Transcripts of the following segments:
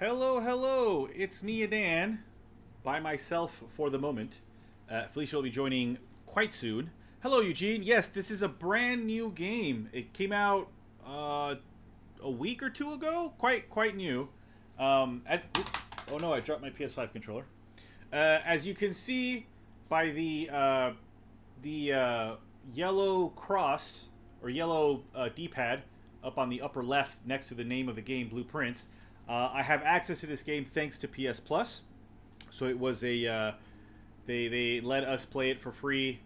Hello, hello. It's me, Dan, by myself for the moment. Felicia will be joining quite soon. Hello, Eugene. Yes, this is a brand new game. It came out a week or two ago. Quite new. Oh no, I dropped my PS5 controller. As you can see by the yellow cross or yellow D-pad up on the upper left next to the name of the game, Blueprints. I have access to this game thanks to PS Plus. So it was a they let us play it for free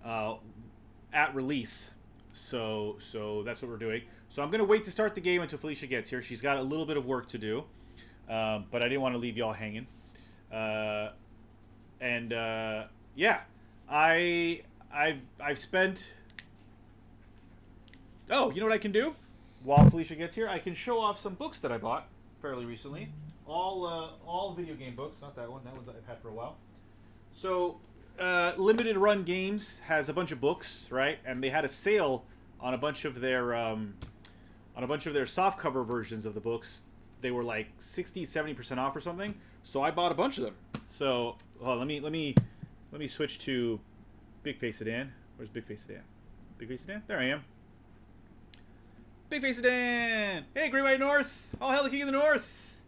at release. So that's what we're doing. So I'm gonna wait to start the game until Felicia gets here. She's got a little bit of work to do, but I didn't want to leave y'all hanging. Yeah, I've spent. Oh, you know what I can do? While Felicia gets here, I can show off some books that I bought fairly recently. All video game books, not that one. That one's I've had for a while. So, Limited Run Games has a bunch of books, right? And they had a sale on a bunch of their softcover versions of the books. They were like 60-70% off or something. So I bought a bunch of them. So, let me switch to Big Face Sedan. Where's Big Face Sedan? Big Face Sedan? There I am. Big Face Sedan! Hey, Great White North! All hail the King of the North!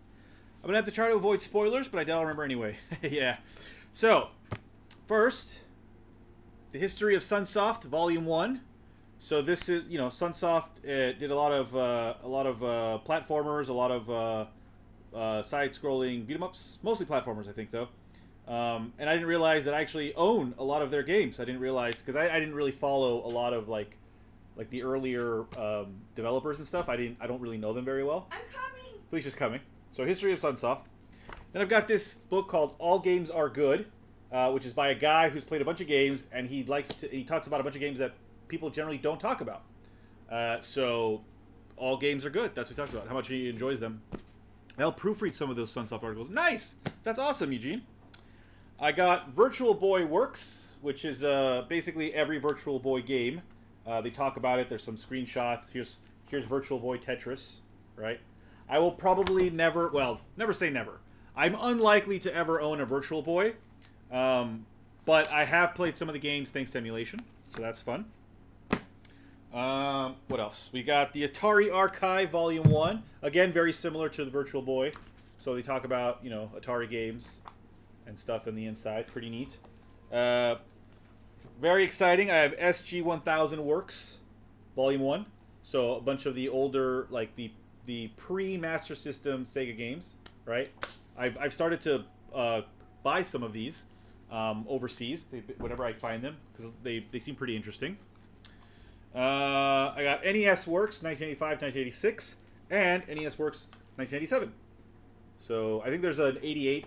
I'm gonna have to try to avoid spoilers, but I doubt I'll remember anyway. Yeah. So, first, the history of Sunsoft, Volume 1. So this is, Sunsoft did a lot of platformers, a lot of side-scrolling beat-em-ups, mostly platformers, I think, though. And I didn't realize that I actually own a lot of their games. I didn't realize because I didn't really follow a lot of like the earlier developers and stuff. I don't really know them very well. I'm coming. Felicia's coming. So history of Sunsoft. Then I've got this book called All Games Are Good, which is by a guy who's played a bunch of games, and he talks about a bunch of games that people generally don't talk about. So all games are good. That's what he talks about. How much he enjoys them. I'll proofread some of those Sunsoft articles. Nice. That's awesome, Eugene. I got Virtual Boy Works, which is basically every Virtual Boy game. They talk about it. There's some screenshots. Here's Virtual Boy Tetris, right? I will probably never say never. I'm unlikely to ever own a Virtual Boy, but I have played some of the games thanks to emulation, so that's fun. What else? We got the Atari Archive Volume 1. Again, very similar to the Virtual Boy. So they talk about, Atari games and stuff in the inside. Pretty neat. Very exciting. I have SG-1000 Works, Volume 1. So a bunch of the older, like the pre-Master System Sega games, right? I've started to buy some of these overseas, whenever I find them, because they seem pretty interesting. I got NES Works, 1985, 1986, and NES Works, 1987. So I think there's an 88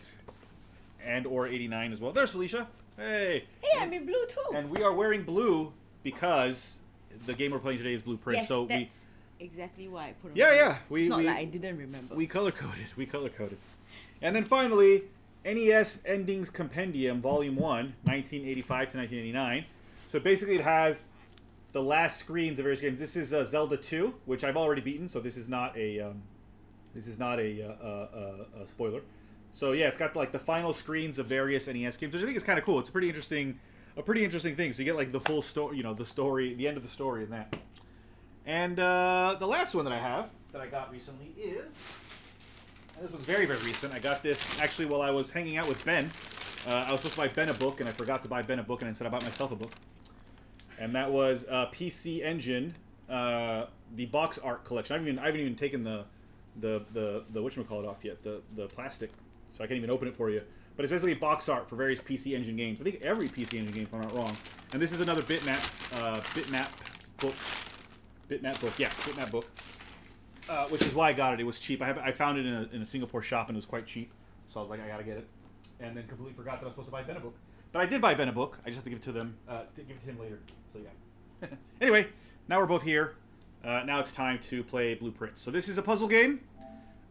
and or 89 as well. There's Felicia. Hey. Hey, I'm in blue too. And we are wearing blue because the game we're playing today is Blueprint. Yes, so that's exactly why I put on. Yeah. It's not like I didn't remember. We color coded. And then finally, NES Endings Compendium, Volume 1, 1985 to 1989. So basically, it has the last screens of various games. This is Zelda 2, which I've already beaten, so this is not a spoiler. So yeah, it's got like the final screens of various NES games, which I think is kind of cool. It's a pretty interesting thing. So you get like the full story, the end of the story and that. And the last one that I have that I got recently is, and this one's very, very recent. I got this actually while I was hanging out with Ben. I was supposed to buy Ben a book, and I forgot to buy Ben a book, and instead I bought myself a book. And that was PC Engine, the box art collection. I haven't even taken the whatchamacallit off yet, the plastic. So I can't even open it for you. But it's basically box art for various PC Engine games. I think every PC Engine game, if I'm not wrong. And this is another bitmap book. Which is why I got it. It was cheap. I found it in a Singapore shop, and it was quite cheap. So I was like, I gotta get it. And then completely forgot that I was supposed to buy Ben a book. But I did buy Ben a book. I just have to give it to them. Give it to him later. So yeah. Anyway, now we're both here. Now it's time to play Blueprints. So this is a puzzle game.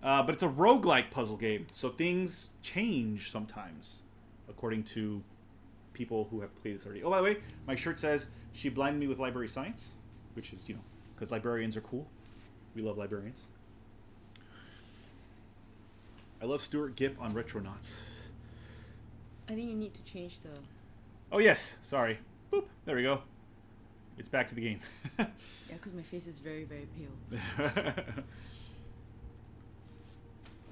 But it's a roguelike puzzle game, so things change sometimes, according to people who have played this already. Oh, by the way, my shirt says, "She blinded me with library science," which is, because librarians are cool. We love librarians. I love Stuart Gipp on Retronauts. I think you need to change the... Oh, yes. Sorry. Boop. There we go. It's back to the game. Yeah, because my face is very, very pale.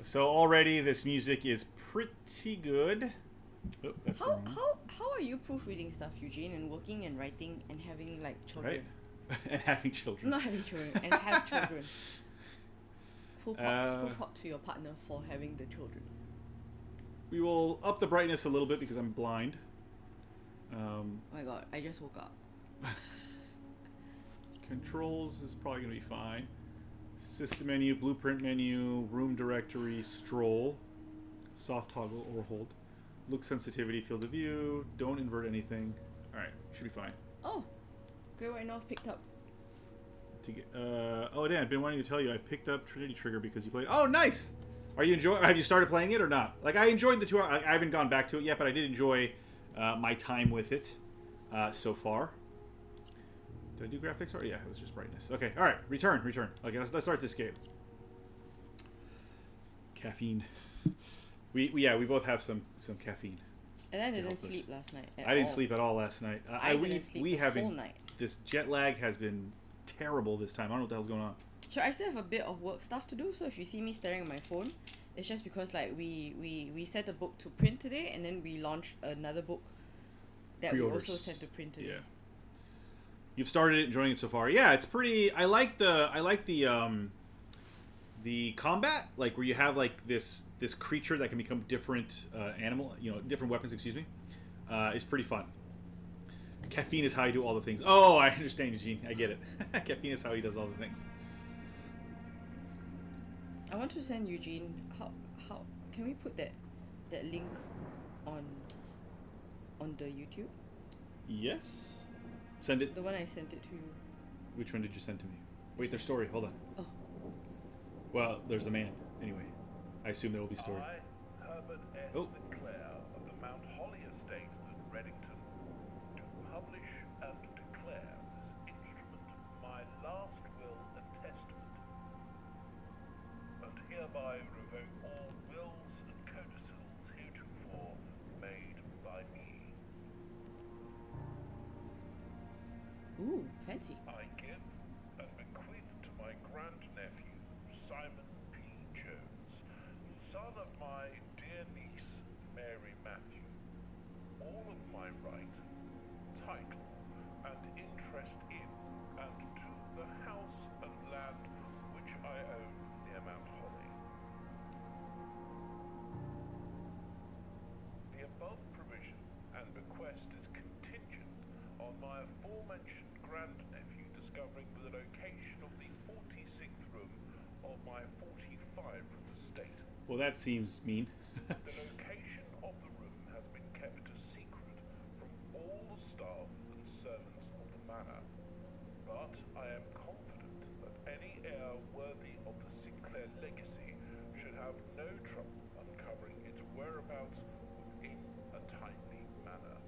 So already this music is pretty good. Oh, that's how are you proofreading stuff, Eugene, and working and writing and having like children? Right? And having children. Not having children, and have children. Full pop to your partner for having the children. We will up the brightness a little bit because I'm blind. Oh my god, I just woke up. Controls is probably going to be fine. System menu, blueprint menu, room directory, stroll, soft toggle or hold, look sensitivity, field of view, don't invert anything. Alright, should be fine. Oh, Great White North picked up. Oh, Dan, I've been wanting to tell you I picked up Trinity Trigger because you played. Oh, nice! Are you enjoying? Have you started playing it or not? Like, I enjoyed the 2 hours. I haven't gone back to it yet, but I did enjoy my time with it so far. Did I do graphics? Or yeah, it was just brightness. Okay, all right. Return. Okay, let's start this game. Caffeine. We both have some caffeine. And I didn't sleep last night. I didn't sleep at all last night. I didn't sleep the whole night. This jet lag has been terrible this time. I don't know what the hell's going on. So I still have a bit of work stuff to do. So if you see me staring at my phone, it's just because like we sent a book to print today, and then we launched another book that Pre-orders. we also sent to print today. Yeah. You've started enjoying it so far. Yeah, it's pretty. I like the combat, like where you have like this creature that can become different different weapons. Excuse me, is pretty fun. Caffeine is how you do all the things. Oh, I understand, Eugene. I get it. Caffeine is how he does all the things. I want to send Eugene. How can we put that link on the YouTube? Yes. Send it. The one I sent it to you. Which one did you send to me? Wait, there's story. Hold on. Oh. Well, there's a man. Anyway, I assume there will be story. I, Herbert S. Oh. Sinclair of the Mount Holly Estate at Reddington, do publish and declare this instrument my last will and testament, and hereby revoke all wills and codicils heretofore made by me. Ooh, fancy. I give and bequeath to my grandnephew, Simon P. Jones, son of my dear niece, Mary Matthew, all of my right, title, and interest in and to the house and land which I own near Mount Holly. The above provision and bequest is contingent on my aforementioned grandnephew discovering the location of the 46th room of my 45-room estate. Well, that seems mean. The location of the room has been kept a secret from all the staff and servants of the manor, but I am confident that any heir worthy of the Sinclair legacy should have no trouble uncovering its whereabouts within a timely manner.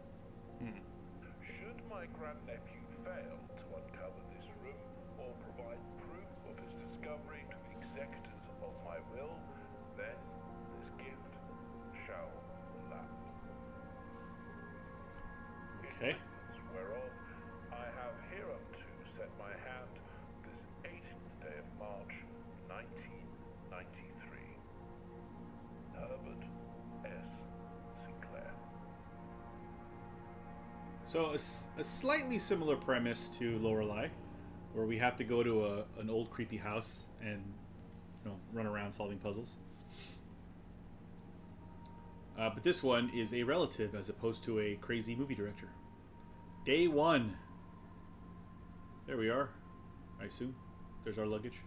Should my grandnephew fail to uncover this room or provide proof of his discovery to the executors of my will, then this gift shall lapse. Okay. In witness whereof I have hereunto set my hand this 18th day of March, 1993. Herbert S. Sinclair. So a slightly similar premise to Lorelei, where we have to go to an old creepy house and run around solving puzzles. But this one is a relative as opposed to a crazy movie director. Day 1. There we are. I assume. There's our luggage.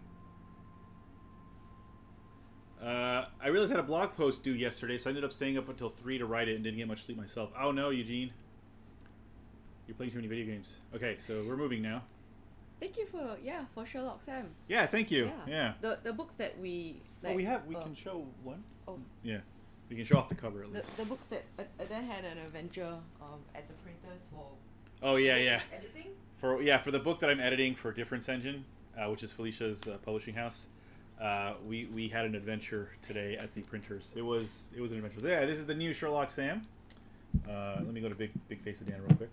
I realized I had a blog post due yesterday, so I ended up staying up until 3 to write it and didn't get much sleep myself. Oh no, Eugene. You're playing too many video games. Okay, so we're moving now. Thank you for Sherlock Sam. Yeah, thank you. Yeah. The books that we we can show one. Oh. Yeah. We can show off the cover at least. The books that Adele had an adventure at the printers for. Oh yeah. Editing. For the book that I'm editing for Difference Engine, which is Felicia's publishing house. we had an adventure today at the printers. It was an adventure. Yeah, this is the new Sherlock Sam. Let me go to Big Face of Dan real quick.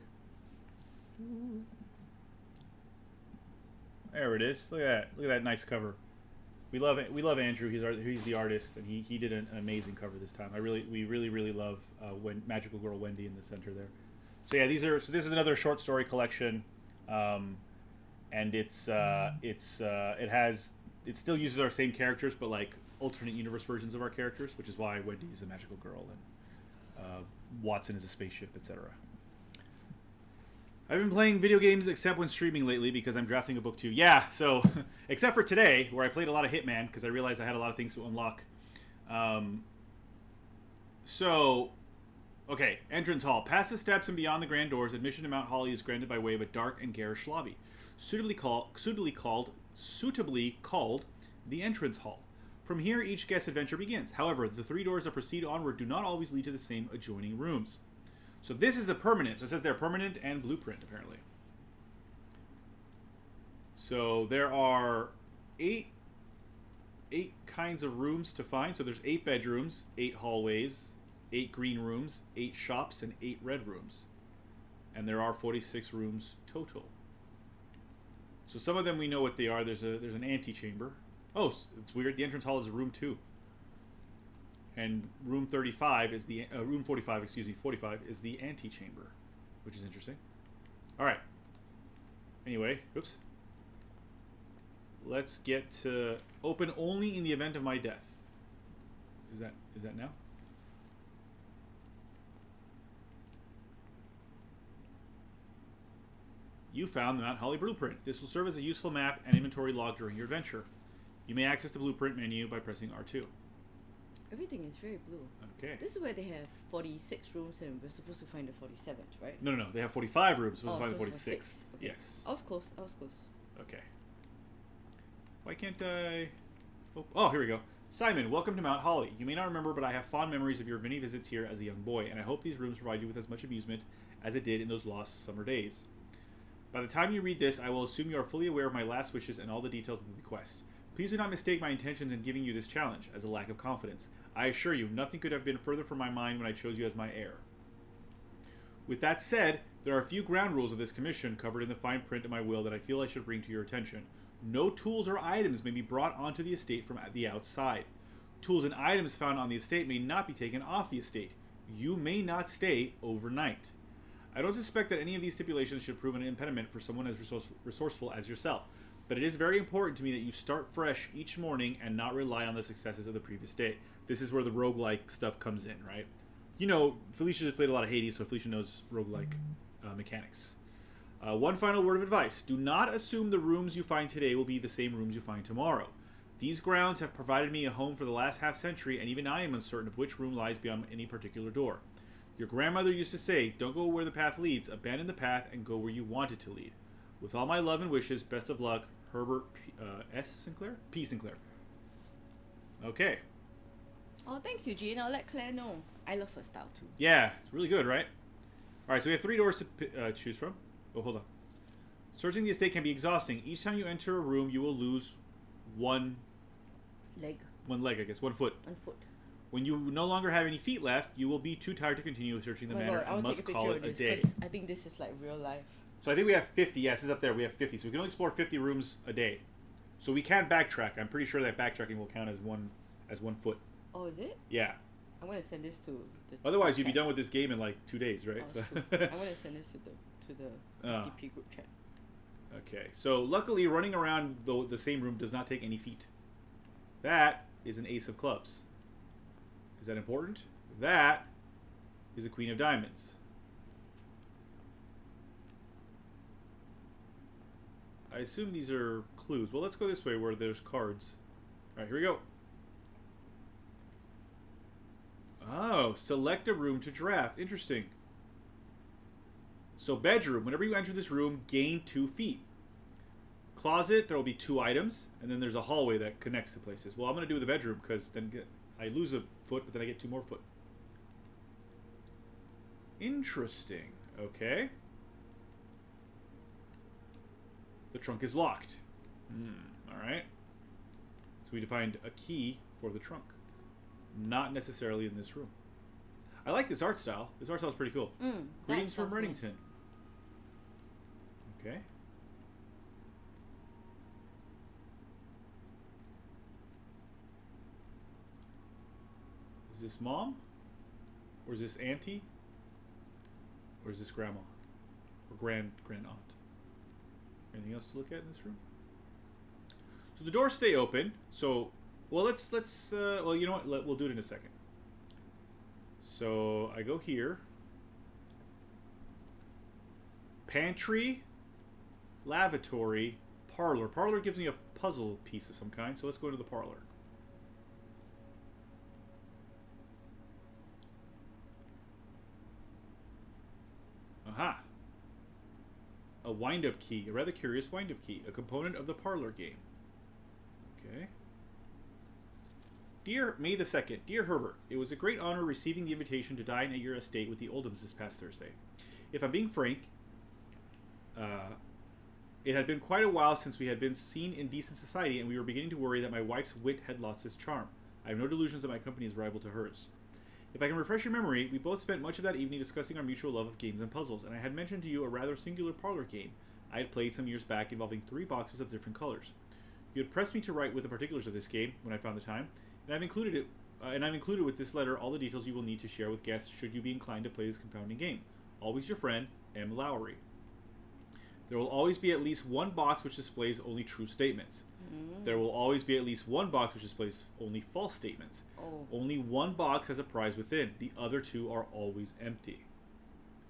There it is. Look at that. Look at that nice cover. We love Andrew. He's the artist, and he did an amazing cover this time. We really love when Magical Girl Wendy in the center there. So yeah, this is another short story collection, and it still uses our same characters, but like alternate universe versions of our characters, which is why Wendy is a magical girl and Watson is a spaceship, etc. I've been playing video games except when streaming lately because I'm drafting a book too. Yeah, so except for today where I played a lot of Hitman because I realized I had a lot of things to unlock. Okay, entrance hall. Past the steps and beyond the grand doors, admission to Mount Holly is granted by way of a dark and garish lobby, suitably called the entrance hall. From here, each guest's adventure begins. However, the 3 doors that proceed onward do not always lead to the same adjoining rooms. So this is a permanent. So it says they're permanent and blueprint, apparently. So there are 8 kinds of rooms to find. So there's 8 bedrooms, 8 hallways, 8 green rooms, 8 shops, and 8 red rooms. And there are 46 rooms total. So some of them we know what they are. There's an antechamber. Oh, it's weird. The entrance hall is room 2. And room 35 is the room 45. Excuse me, 45 is the antechamber, which is interesting. All right. Anyway, oops. Let's get to open only in the event of my death. Is that now? You found the Mount Holly blueprint. This will serve as a useful map and inventory log during your adventure. You may access the blueprint menu by pressing R2. Everything is very blue. Okay. This is where they have 46 rooms and we're supposed to find the 47th, right? No. They have 45 rooms. We're supposed to find the 46th. 46. Okay. Yes. I was close. Okay. Why can't I... Oh, here we go. Simon, welcome to Mount Holly. You may not remember, but I have fond memories of your many visits here as a young boy, and I hope these rooms provide you with as much amusement as it did in those lost summer days. By the time you read this, I will assume you are fully aware of my last wishes and all the details of the bequest. Please do not mistake my intentions in giving you this challenge as a lack of confidence. I assure you, nothing could have been further from my mind when I chose you as my heir. With that said, there are a few ground rules of this commission covered in the fine print of my will that I feel I should bring to your attention. No tools or items may be brought onto the estate from the outside. Tools and items found on the estate may not be taken off the estate. You may not stay overnight. I don't suspect that any of these stipulations should prove an impediment for someone as resourceful as yourself, but it is very important to me that you start fresh each morning and not rely on the successes of the previous day. This is where the roguelike stuff comes in, right? You know, Felicia has played a lot of Hades, so Felicia knows roguelike mechanics. One final word of advice. Do not assume the rooms you find today will be the same rooms you find tomorrow. These grounds have provided me a home for the last half-century, and even I am uncertain of which room lies beyond any particular door. Your grandmother used to say, don't go where the path leads, abandon the path, and go where you want it to lead. With all my love and wishes, best of luck, Herbert P. Sinclair. Okay. Oh, thanks, Eugene. I'll let Claire know. I love her style, too. Yeah, it's really good, right? All right, so we have 3 doors to choose from. Oh, hold on. Searching the estate can be exhausting. Each time you enter a room, you will lose one leg, I guess, 1 foot. 1 foot. When you no longer have any feet left, you will be too tired to continue searching the manor and must call it a day. I think this is like real life. So I think we have 50. Yes, it's up there. We have 50. So we can only explore 50 rooms a day. So we can backtrack. I'm pretty sure that backtracking will count as one foot. Oh, is it? Yeah. I'm gonna send this to the Otherwise, you'd be done with this game in like 2 days, right? Oh, So I'm gonna send this to the FTP group chat. Okay. So luckily, running around the same room does not take any feet. That is an ace of clubs. Is that important? That is a queen of diamonds. I assume these are clues. Well, let's go this way where there's cards. All right, here we go. Oh, select a room to draft. Interesting. So bedroom. Whenever you enter this room, gain 2 feet. Closet, there will be 2 items. And then there's a hallway that connects to places. Well, I'm going to do the bedroom because then I lose a foot, but then I get 2 more foot. Interesting. Okay. The trunk is locked. All right. So we need to find a key for the trunk. Not necessarily in this room. I like this art style. This art style is pretty cool. Greetings from Reddington. Nice. Okay. Is this mom? Or is this auntie? Or is this grandma? Or grand aunt? Anything else to look at in this room? So the doors stay open. So, well, let's well, you know what? We'll do it in a second. So I go here. Pantry, lavatory, parlor. Parlor gives me a puzzle piece of some kind. So let's go to the parlor. Aha. A wind-up key. A rather curious wind-up key. A component of the parlor game. Okay. Dear May the 2nd, Dear Herbert, it was a great honor receiving the invitation to dine at your estate with the Oldhams this past Thursday. If I'm being frank, it had been quite a while since we had been seen in decent society, and we were beginning to worry that my wife's wit had lost its charm. I have no delusions that my company is rival to hers. If I can refresh your memory, we both spent much of that evening discussing our mutual love of games and puzzles, and I had mentioned to you a rather singular parlor game I had played some years back involving 3 boxes of different colors. You had pressed me to write with the particulars of this game when I found the time, and I've included with this letter all the details you will need to share with guests should you be inclined to play this confounding game. Always your friend, M. Lowry. There will always be at least one box which displays only true statements. There will always be at least one box which displays only false statements. Only one box has a prize within. The other 2 are always empty.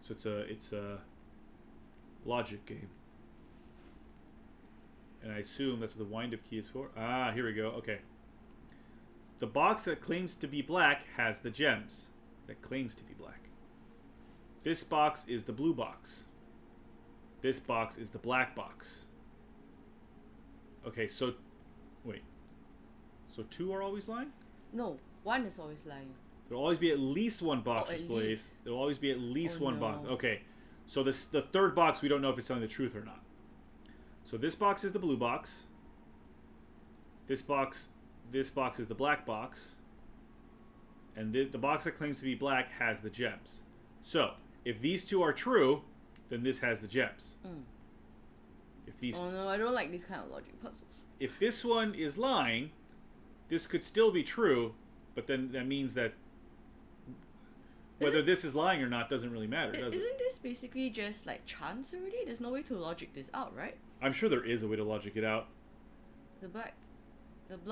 So it's a logic game. And I assume that's what the wind-up key is for. Ah, here we go. Okay. The box that claims to be black has the gems. That claims to be black. This box is the blue box. This box is the black box. Okay, so... Wait. So 2 are always lying? No, 1 is always lying. There'll always be at least one box displays. There'll always be at least one box. Okay. So the 3rd box, we don't know if it's telling the truth or not. So this box is the blue box. This box is the black box. And the box that claims to be black has the gems. So, if these 2 are true, then this has the gems. If these Oh no, I don't like these kind of logic puzzles. If this one is lying, this could still be true, but then that means that whether this is lying or not doesn't really matter, does it? Isn't this basically just like chance already? There's no way to logic this out, right? I'm sure there is a way to logic it out. The block.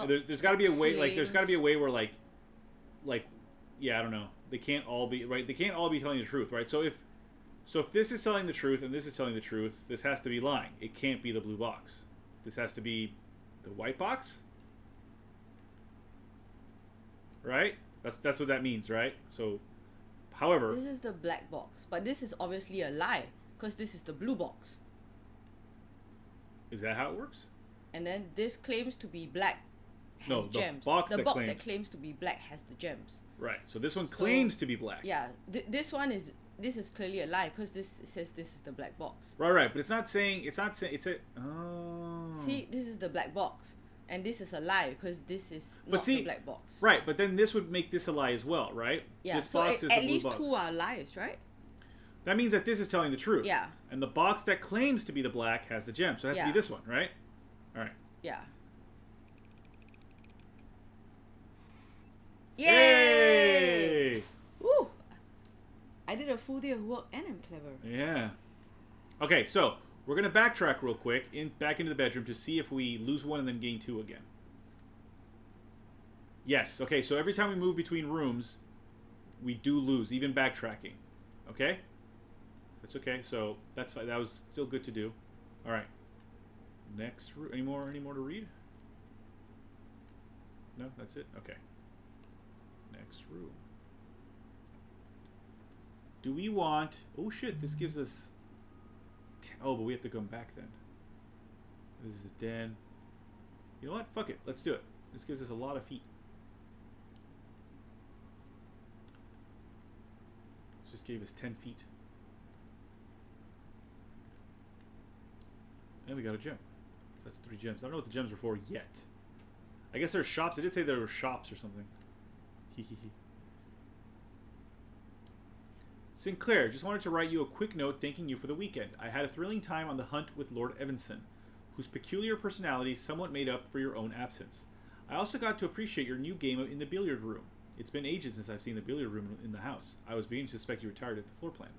There's got to be a way. Like, there's got to be a way where, like, yeah, I don't know. They can't all be right. They can't all be telling the truth, right? So if this is telling the truth and this is telling the truth, this has to be lying. It can't be the blue box. This has to be the white box, right? That's what that means, right? So, however, this is the black box, but this is obviously a lie because this is the blue box. Is that how it works? And then this claims to be black has No, the gems. box the that box claims. that claims to be black has the gems. Right. So this one claims to be black. Yeah, this is clearly a lie because this says this is the black box. Right. But it's not saying. It's a. Oh. See, this is the black box, and this is a lie because this is not the black box. Right, but then this would make this a lie as well, right? Yeah. This So box is the at blue least box. 2 are lies, right? That means that this is telling the truth. Yeah. And the box that claims to be the black has the gem, so it has to be this one, right? All right. Yeah. Yay! Woo! I did a full day of work and I'm clever. Yeah. Okay, so we're gonna backtrack real quick back into the bedroom to see if we lose 1 and then gain 2 again. Yes. Okay. So every time we move between rooms, we do lose, even backtracking. Okay. That's okay. So that's fine. That was still good to do. All right. Next room. Any more to read? No, that's it. Okay. Next room. Do we want... Oh, shit. This gives us... Oh, but we have to come back then. This is the den. You know what? Fuck it. Let's do it. This gives us a lot of feet. Just gave us 10 feet. And we got a gem. That's 3 gems. I don't know what the gems are for yet. I guess there's shops. It did say there were shops or something. Hee hee hee. Sinclair, just wanted to write you a quick note thanking you for the weekend. I had a thrilling time on the hunt with Lord Evanson, whose peculiar personality somewhat made up for your own absence. I also got to appreciate your new game in the billiard room. It's been ages since I've seen the billiard room in the house. I was beginning to suspect you retired at the floor plan.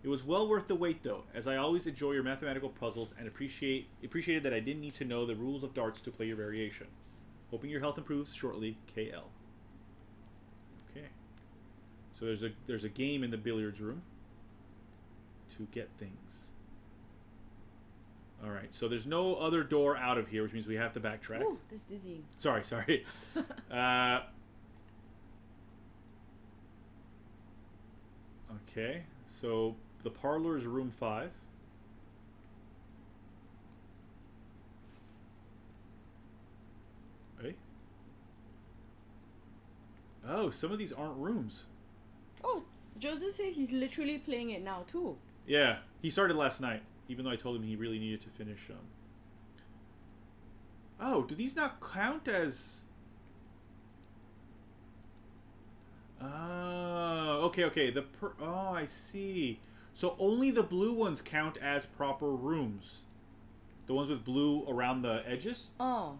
It was well worth the wait, though, as I always enjoy your mathematical puzzles and appreciated that I didn't need to know the rules of darts to play your variation. Hoping your health improves shortly, KL. Okay. So there's a game in the billiards room to get things. All right. So there's no other door out of here, which means we have to backtrack. Ooh, that's dizzying. Sorry. Okay. So the parlor is room 5. Hey. Oh, some of these aren't rooms. Oh, Joseph says he's literally playing it now too. Yeah, he started last night, even though I told him he really needed to finish. Oh, do these not count as... Oh, okay. Oh, I see. So only the blue ones count as proper rooms. The ones with blue around the edges. Oh.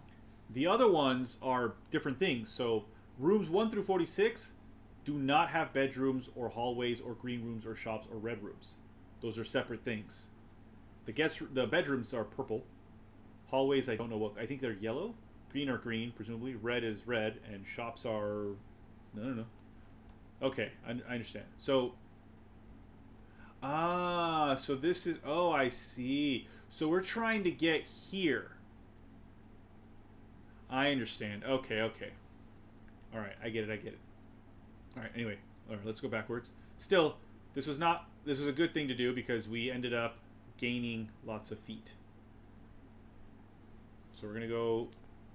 The other ones are different things. So rooms 1 through 46 do not have bedrooms or hallways or green rooms or shops or red rooms. Those are separate things. The bedrooms are purple. Hallways, I don't know what. I think they're yellow. Green are green, presumably. Red is red, and shops are... No. Okay, I understand. So... so this is... Oh, I see. So we're trying to get here. I understand. Okay. Alright, I get it. Alright, anyway. Alright, let's go backwards. Still, this was a good thing to do because we ended up gaining lots of feet. So we're going to go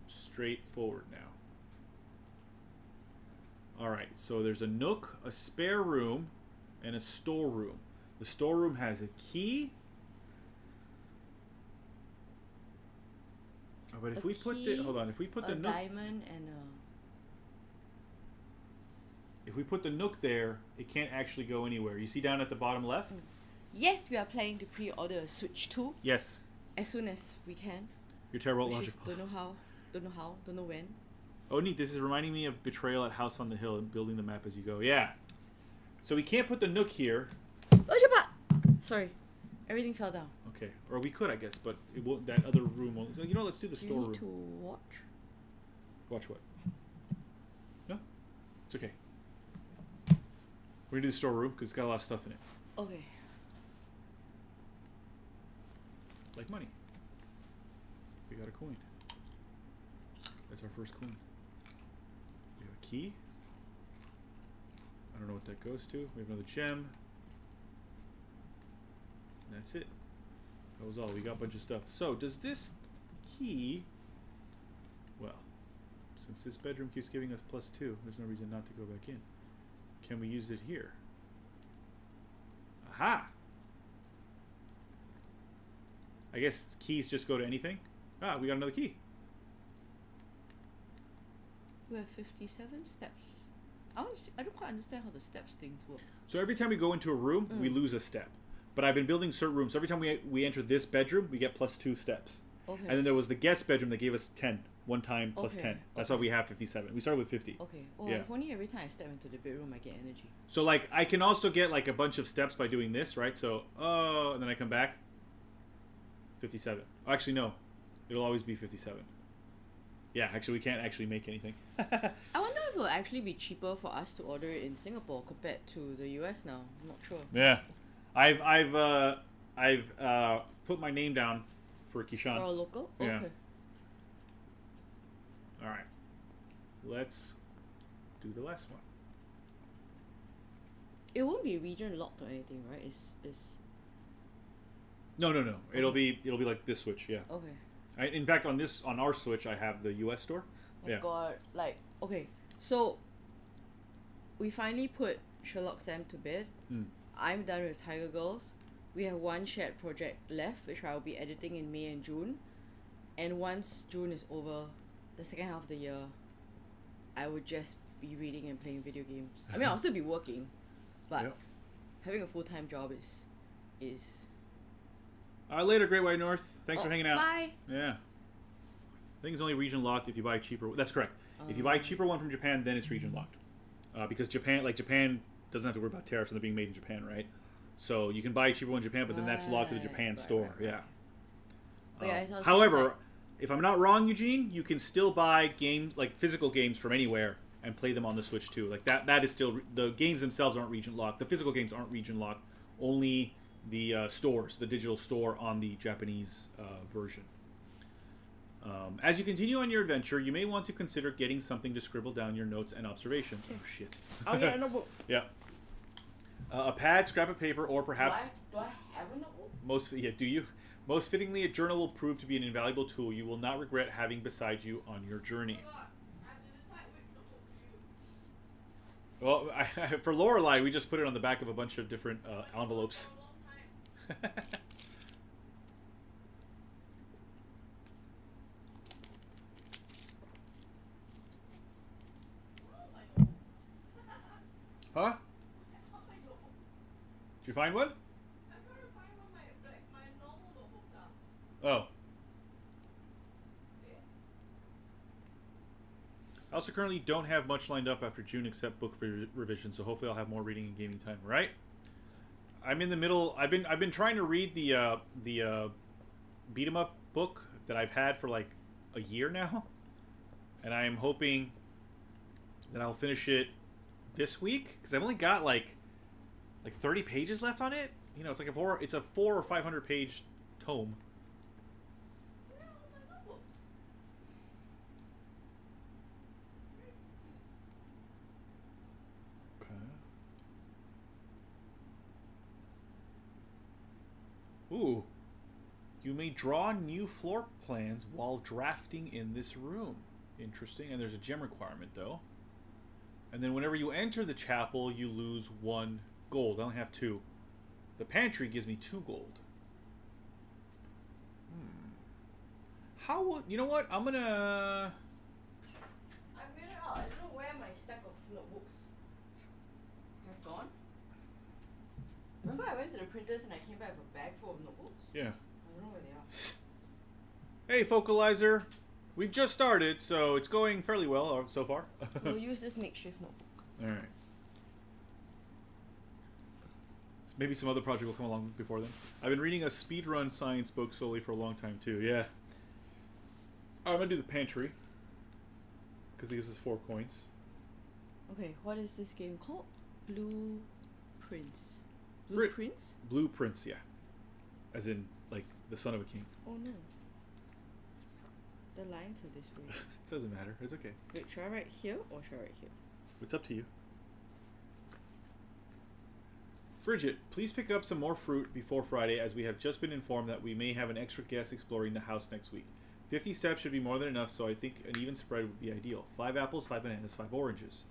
straight forward now. Alright, so there's a nook, a spare room, and a storeroom. The storeroom has a key. Oh, but if we put the... Hold on, if we put the nook... diamond and a... If we put the nook there, it can't actually go anywhere. You see down at the bottom left? Yes, we are planning to pre-order a Switch 2. Yes. As soon as we can. You're terrible at Which launching is, don't know how, don't know when. Oh, neat. This is reminding me of Betrayal at House on the Hill and building the map as you go. Yeah. So we can't put the nook here. Sorry. Everything fell down. Okay. Or we could, I guess, but it won't, that other room won't. So, let's do the You storeroom. need to watch. Watch what? No? It's okay. We're going to do the storeroom because it's got a lot of stuff in it. Okay. Like money. We got a coin. That's our first coin. We have a key. I don't know what that goes to. We have another gem. And that's it. That was all. We got a bunch of stuff. So, does this key... Well, since this bedroom keeps giving us +2, there's no reason not to go back in. Can we use it here? Aha! I guess keys just go to anything. Ah, we got another key. We have 57 steps. I don't quite understand how the steps things work. So every time we go into a room, we lose a step. But I've been building certain rooms. So every time we enter this bedroom, we get +2 steps. Okay. And then there was the guest bedroom that gave us 10. One time plus Okay, 10. That's why we have 57. We started with 50. Okay. Oh, Yeah. if only every time I step into the bedroom I get energy. So like I can also get like a bunch of steps by doing this, right? So and then I come back. 57. Oh, actually no. It'll always be 57. Yeah, actually we can't actually make anything. I wonder if it will actually be cheaper for us to order it in Singapore compared to the US now. I'm not sure. Yeah. I've put my name down for Kishan. For a local? Yeah. Okay. All right. Let's do the last one. It won't be region locked or anything, right? It's No. It'll be like this Switch, yeah. okay. In fact, on our Switch, I have the US store. My God, okay, so we finally put Sherlock Sam to bed. I'm done with Tiger Girls. We have one shared project left, which I'll be editing in May and June. And once June is over, the second half of the year, I would just be reading and playing video games. I mean, I'll still be working, but Yep. having a full-time job is. Later, Great White North. Thanks Oh, for hanging out. Bye. Yeah. I think it's only region locked if you buy cheaper. That's correct. If you buy a cheaper one from Japan, then it's region locked. Because Japan doesn't have to worry about tariffs and they're being made in Japan, right? So you can buy a cheaper one in Japan, but then that's locked to the Japan store. Yeah. But yeah, as I was saying, However, like, if I'm not wrong, Eugene, you can still buy games like physical games from anywhere and play them on the Switch too. Like that is still the games themselves aren't region locked. The physical games aren't region locked. Only the stores, the digital store on the Japanese version. As you continue on your adventure, you may want to consider getting something to scribble down your notes and observations. Oh shit! I'll get a notebook. Yeah. A pad, scrap of paper, or perhaps Do I have a notebook? do you? Most fittingly, a journal will prove to be an invaluable tool you will not regret having beside you on your journey. Well, for Lorelei, we just put it on the back of a bunch of different envelopes. Huh? Did you find one? Oh. I also currently don't have much lined up after June except book revision, so hopefully I'll have more reading and gaming time. Right? I'm in the middle. I've been trying to read the beat 'em up book that I've had for like a year now, and I am hoping that I'll finish it this week because I've only got like 30 pages left on it. You know, it's like a 400 or 500 page tome. Ooh. You may draw new floor plans while drafting in this room. Interesting. And there's a gem requirement, though. And then whenever you enter the chapel, you lose 1 gold. I only have 2. The pantry gives me 2 gold. How will... You know what? I'm gonna... I made it out. I don't know where my stack of notebooks have gone. Remember I went to the printers and I came back with a bag full of notebooks? Yeah. I don't know where they are. Hey, Focalizer. We've just started, so it's going fairly well so far. We'll use this makeshift notebook. Alright. Maybe some other project will come along before then. I've been reading a speedrun science book slowly for a long time, too. Yeah. I'm going to do the pantry. Because it gives us 4 coins. Okay, what is this game called? Blueprints. Blueprints? Blueprints, yeah. As in, like, the son of a king. Oh no. The lines are this way. It doesn't matter. It's okay. Wait, should I write here or should I write here? It's up to you. Bridget, please pick up some more fruit before Friday, as we have just been informed that we may have an extra guest exploring the house next week. 50 steps should be more than enough, so I think an even spread would be ideal. 5 apples, 5 bananas, 5 oranges.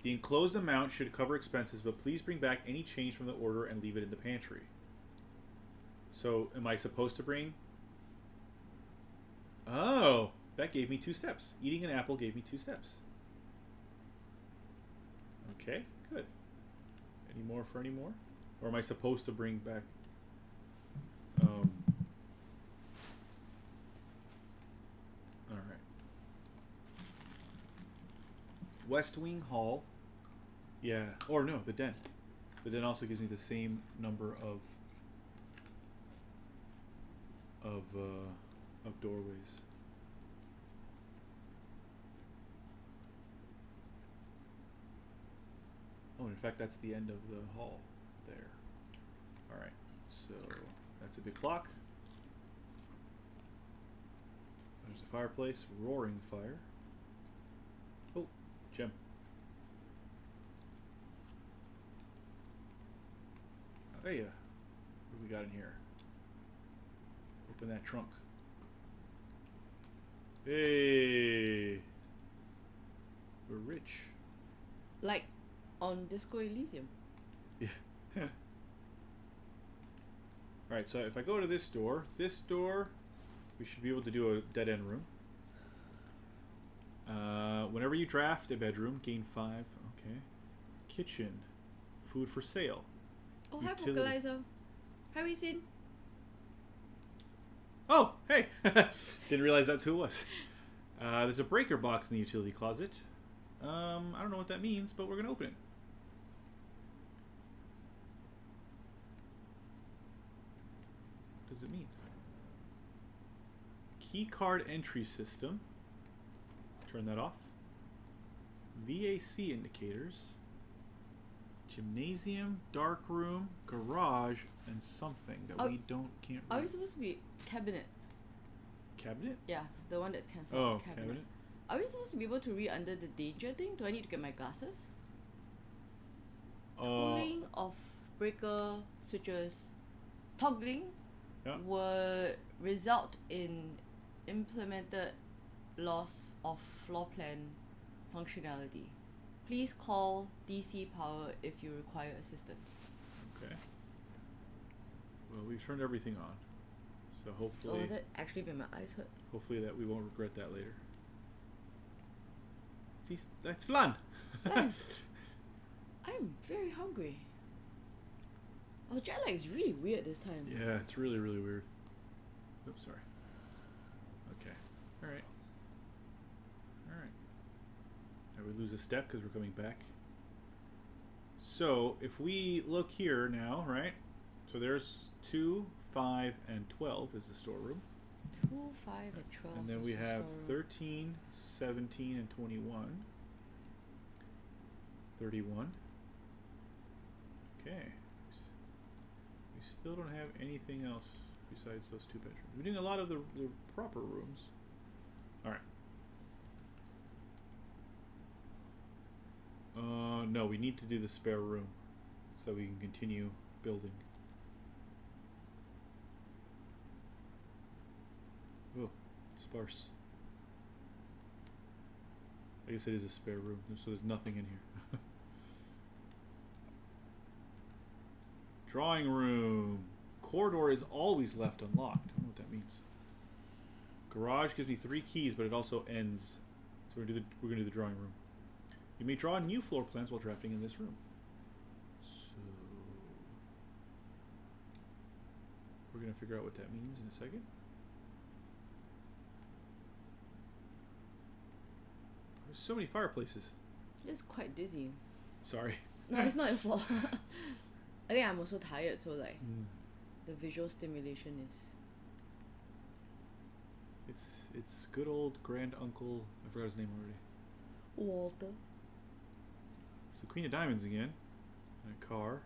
The enclosed amount should cover expenses, but please bring back any change from the order and leave it in the pantry. So, am I supposed to bring... Oh, that gave me 2 steps. Eating an apple gave me 2 steps. Okay, good. Any more for any more? Or am I supposed to bring back... Alright. West Wing Hall. Yeah. Or no, the den. The den also gives me the same number of doorways. Oh, in fact, that's the end of the hall there. Alright, so that's a big clock. There's a fireplace, roaring fire. Oh, gem. Oh yeah, what do we got in here? Open that trunk. Hey, we're rich. Like on Disco Elysium. Yeah. Alright, so if I go to this door, we should be able to do a dead end room. draft a bedroom, gain 5. Okay. Kitchen. Food for sale. Oh, hi, Utility. Vocalizer. Hi, Wisin. Oh, hey! Didn't realize that's who it was. There's a breaker box in the utility closet. I don't know what that means, but we're going to open it. What does it mean? Key card entry system. Turn that off. VAC indicators. Gymnasium, dark room, garage, and something that we can't Are read. we supposed to be cabinet? Cabinet? Yeah, the one that's cancelled. Oh, is cabinet. cabinet. Are we supposed to be able to read under the danger thing? Do I need to get my glasses? Pulling of breaker switches, toggling Yeah. would result in implemented loss of floor plan functionality. Please call DC power if you require assistance. Okay. Well, we've turned everything on, so hopefully, Oh, that actually made my eyes hurt. hopefully that we won't regret that later. See, that's flan. Flan. I'm very hungry. Oh, jet lag is really weird this time. Yeah, it's really, really weird. Oops, sorry. Okay. All right. All right. Now we lose a step because we're coming back. So if we look here now, right? So there's 2, 5, and 12 is the storeroom. 2, 5, and 12. And then is we the have storeroom. 13, 17, and 21. 31. Okay. We still don't have anything else besides those 2 bedrooms. We're doing a lot of the proper rooms. Alright. No, we need to do the spare room so we can continue building. Oh, sparse. I guess it is a spare room, so there's nothing in here. Drawing room. Corridor is always left unlocked. I don't know what that means. Garage gives me 3 keys, but it also ends. So we're gonna do the drawing room. You may draw new floor plans while drafting in this room. So we're gonna figure out what that means in a second. There's so many fireplaces. It's quite dizzying. Sorry. No, it's not your fault. I think I'm also tired, so like the visual stimulation is. It's good old grand uncle. I forgot his name already. Walter. It's the Queen of Diamonds again. And a car.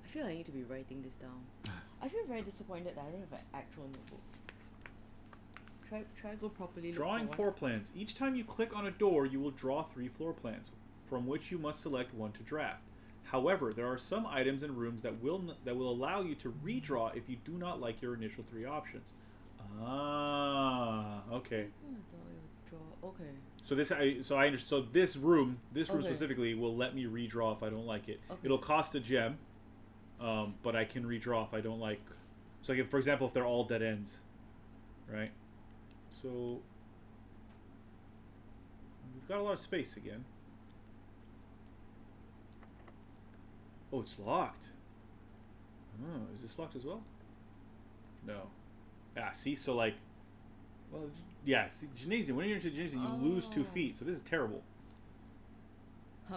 I feel I need to be writing this down. I feel very disappointed that I don't have an actual notebook. Try go properly. Look Drawing for floor one. plans. Each time you click on a door, you will draw 3 floor plans, from which you must select one to draft. However, there are some items and rooms that will allow you to redraw if you do not like your initial 3 options. Ah, okay. Okay. So this room Okay. specifically will let me redraw if I don't like it. Okay. It'll cost a gem, but I can redraw if I don't like. So, for example, if they're all dead ends, right? So we've got a lot of space again. Oh, it's locked. Oh, is this locked as well? No. Ah, see, so like, well, yeah, see, gymnasium. When you're into gymnasium, you lose 2 feet. So this is terrible.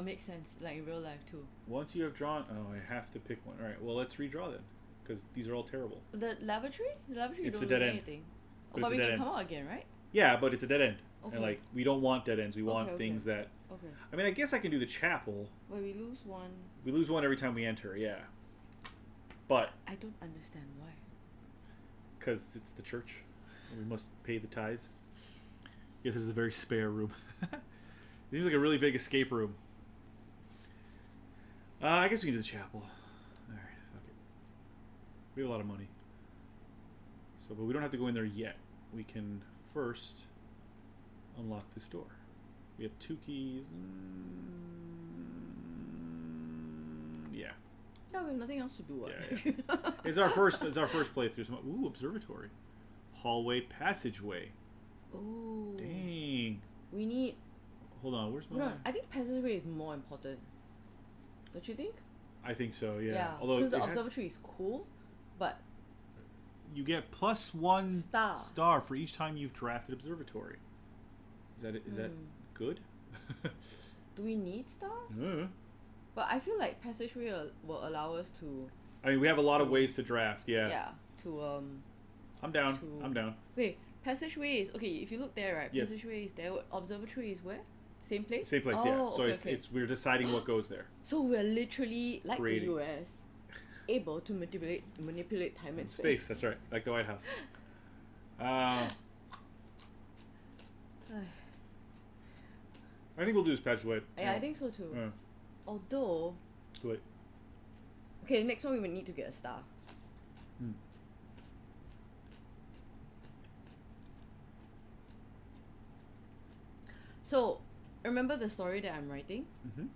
Makes sense, like in real life too. Once you have drawn, oh, I have to pick one. All right, well, let's redraw then, because these are all terrible. The lavatory? The lavatory, It's you a don't dead lose end. anything. But But it's a we dead can end. come out again, right? Yeah, but it's a dead end, Okay. and like we don't want dead ends. We want Okay. things that. Okay. I mean, I guess I can do the chapel. But we lose one. We lose one every time we enter. Yeah. But I don't understand why. because it's the church, and we must pay the tithe. Yes, this is a very spare room. It seems like a really big escape room. I guess we can do the chapel. All right, fuck it. We have a lot of money. So, but we don't have to go in there yet. We can first unlock this door. We have 2 keys. Yeah. Yeah, we have nothing else to do. What? Yeah, It's our first playthrough. Ooh, observatory. Hallway passageway. Ooh. Dang. We need Where's Hold my... on, I think passageway is more important. Don't you think? I think so, yeah. Although because the it has- observatory is cool, but you get +1 Star. star for each time you've drafted observatory. Is that good? do we need stars? Uh. But I feel like passageway will allow us to I mean, we have a lot of ways to draft. Yeah. to I'm down. to- I'm down. wait, passageway is okay. If you look there, right? Yes. Passageway is there. Observatory is where? Same place. Same place, Oh, yeah. So okay, it's we're deciding what goes there. So we're literally like Creating. the US, able to manipulate time and Space. That's right. Like the White House. I think we'll do this passageway. Yeah, I think so too. Although, Do it. okay, the next one we would need to get a star. So, remember the story that I'm writing, Mm-hmm.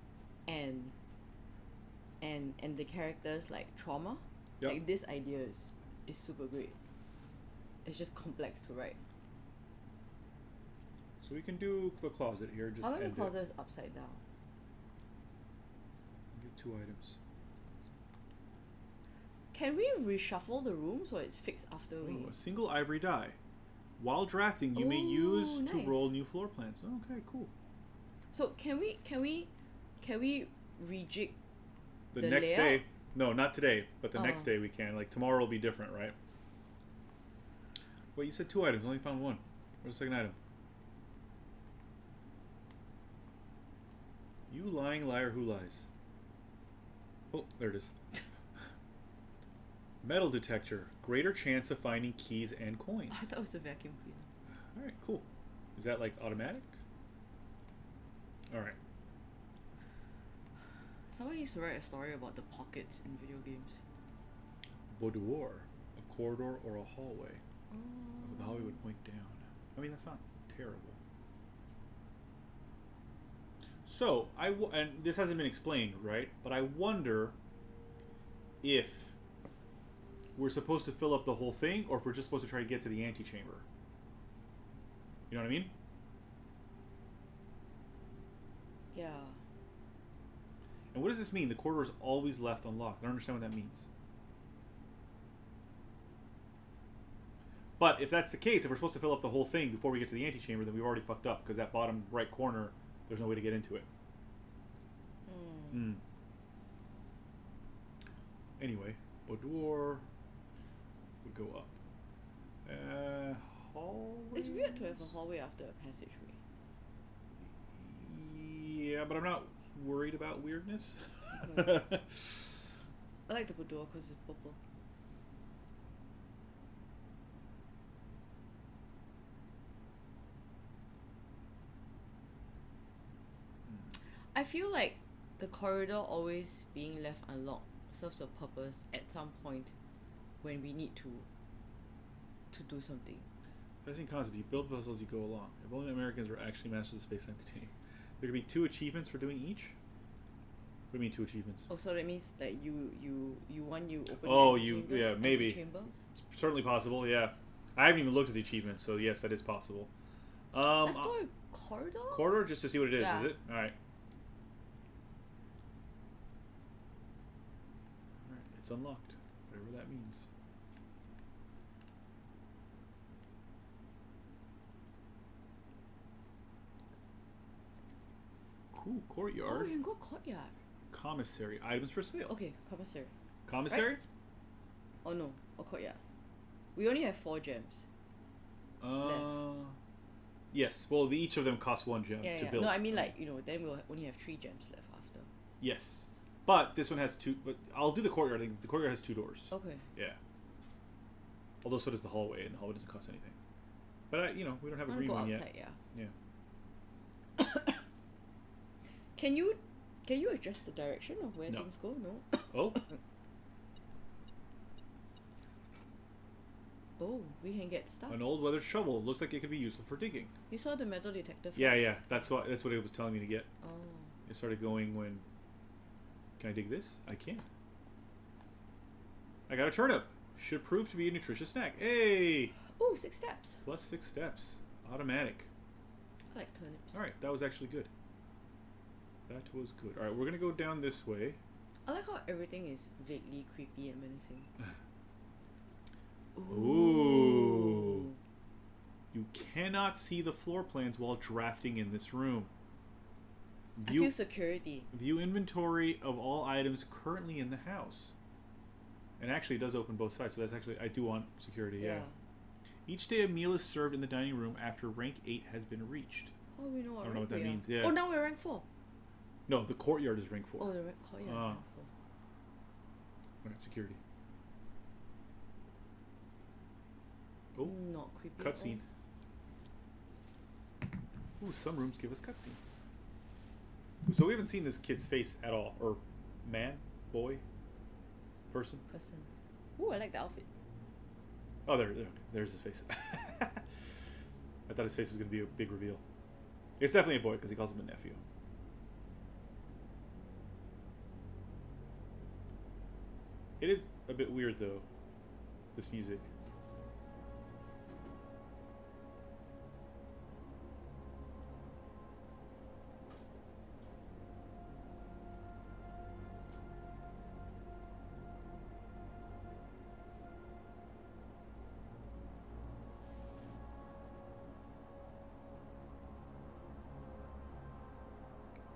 and the characters like trauma. Yep. Like this idea is super great. It's just complex to write. So we can do the closet here. Just How long the end closet it. is upside down? Get 2 items. Can we reshuffle the room so it's fixed after we? Oh, a single ivory die. While drafting, you may Ooh, use to nice. roll new floor plans. Okay, cool. So can we rejig The the next layout? day, no, not today, but the next Oh. day we can. Like tomorrow will be different, right? Wait, you said 2 items. Only found 1. Where's the second item? You lying liar who lies. Oh, there it is. Metal detector. Greater chance of finding keys and coins. I thought it was a vacuum cleaner. Alright, cool. Is that like automatic? Alright. Someone used to write a story about the pockets in video games. Boudoir. A corridor or a hallway. Oh. The hallway would point down. I mean, that's not terrible. So, and this hasn't been explained, right? But I wonder if we're supposed to fill up the whole thing, or if we're just supposed to try to get to the antechamber. You know what I mean? Yeah. And what does this mean? The corridor is always left unlocked. I don't understand what that means. But if that's the case, if we're supposed to fill up the whole thing before we get to the antechamber, then we've already fucked up, because that bottom right corner, there's no way to get into it. Anyway, boudoir would go up. Hallway? It's weird to have a hallway after a passageway. Yeah, but I'm not worried about weirdness. Okay. I like the boudoir because it's purple. I feel like the corridor always being left unlocked serves a purpose at some point when we need to do something. Fascinating concept. You build puzzles as you go along. If only Americans were actually masters of space-time continuum. There could be 2 achievements for doing each? What do you mean 2 achievements? Oh, so that means that you open Oh, the antechamber? yeah, maybe. Antechamber? It's certainly possible, yeah. I haven't even looked at the achievements, so yes, that is possible. Let's go with corridor? Corridor, just to see what it is, Yeah. is it? Alright. Alright, it's unlocked. Whatever that means. Cool, Oh, courtyard. we can go courtyard. Commissary. Items for sale. Okay, commissary. Commissary? Oh no, or courtyard. We only have 4 gems. Yes. Well, each of them costs 1 gem Yeah, to yeah. build. No, I mean like, then we'll only have 3 gems left after. Yes. But this one has 2. But I'll do the courtyard. I think the courtyard has 2 doors. Okay. Yeah. Although so does the hallway, and the hallway doesn't cost anything. But we don't have a I'm green gonna one go yet. outside, yeah. Yeah. Can you adjust the direction of where No. things go? No. Oh. Oh, we can get stuff. An old weathered shovel. Looks like it could be useful for digging. You saw the metal detector. Yeah, flash? yeah. That's what it was telling me to get. Oh. It started going when. Can I dig this? I can. I got a turnip. Should prove to be a nutritious snack. Hey! Oh, 6 steps. Plus 6 steps. Automatic. I like turnips. All right, that was actually good. That was good. All right, we're gonna go down this way. I like how everything is vaguely creepy and menacing. Ooh. You cannot see the floor plans while drafting in this room. I feel security. View inventory of all items currently in the house. And actually, it does open both sides, so that's actually, I do want security, yeah. Each day a meal is served in the dining room after rank 8 has been reached. Oh, we know what I don't know what that rank we are. means, yeah. Oh, now we're rank 4. No, the courtyard is rank 4. Oh, the courtyard is rank 4. Alright, security. Oh, Not creepy. cutscene. Ooh, some rooms give us cutscenes. So we haven't seen this kid's face at all. Or man, boy, person. Person. Ooh, I like the outfit. Oh, there's his face. I thought his face was going to be a big reveal. It's definitely a boy because he calls him a nephew. It is a bit weird though, this music.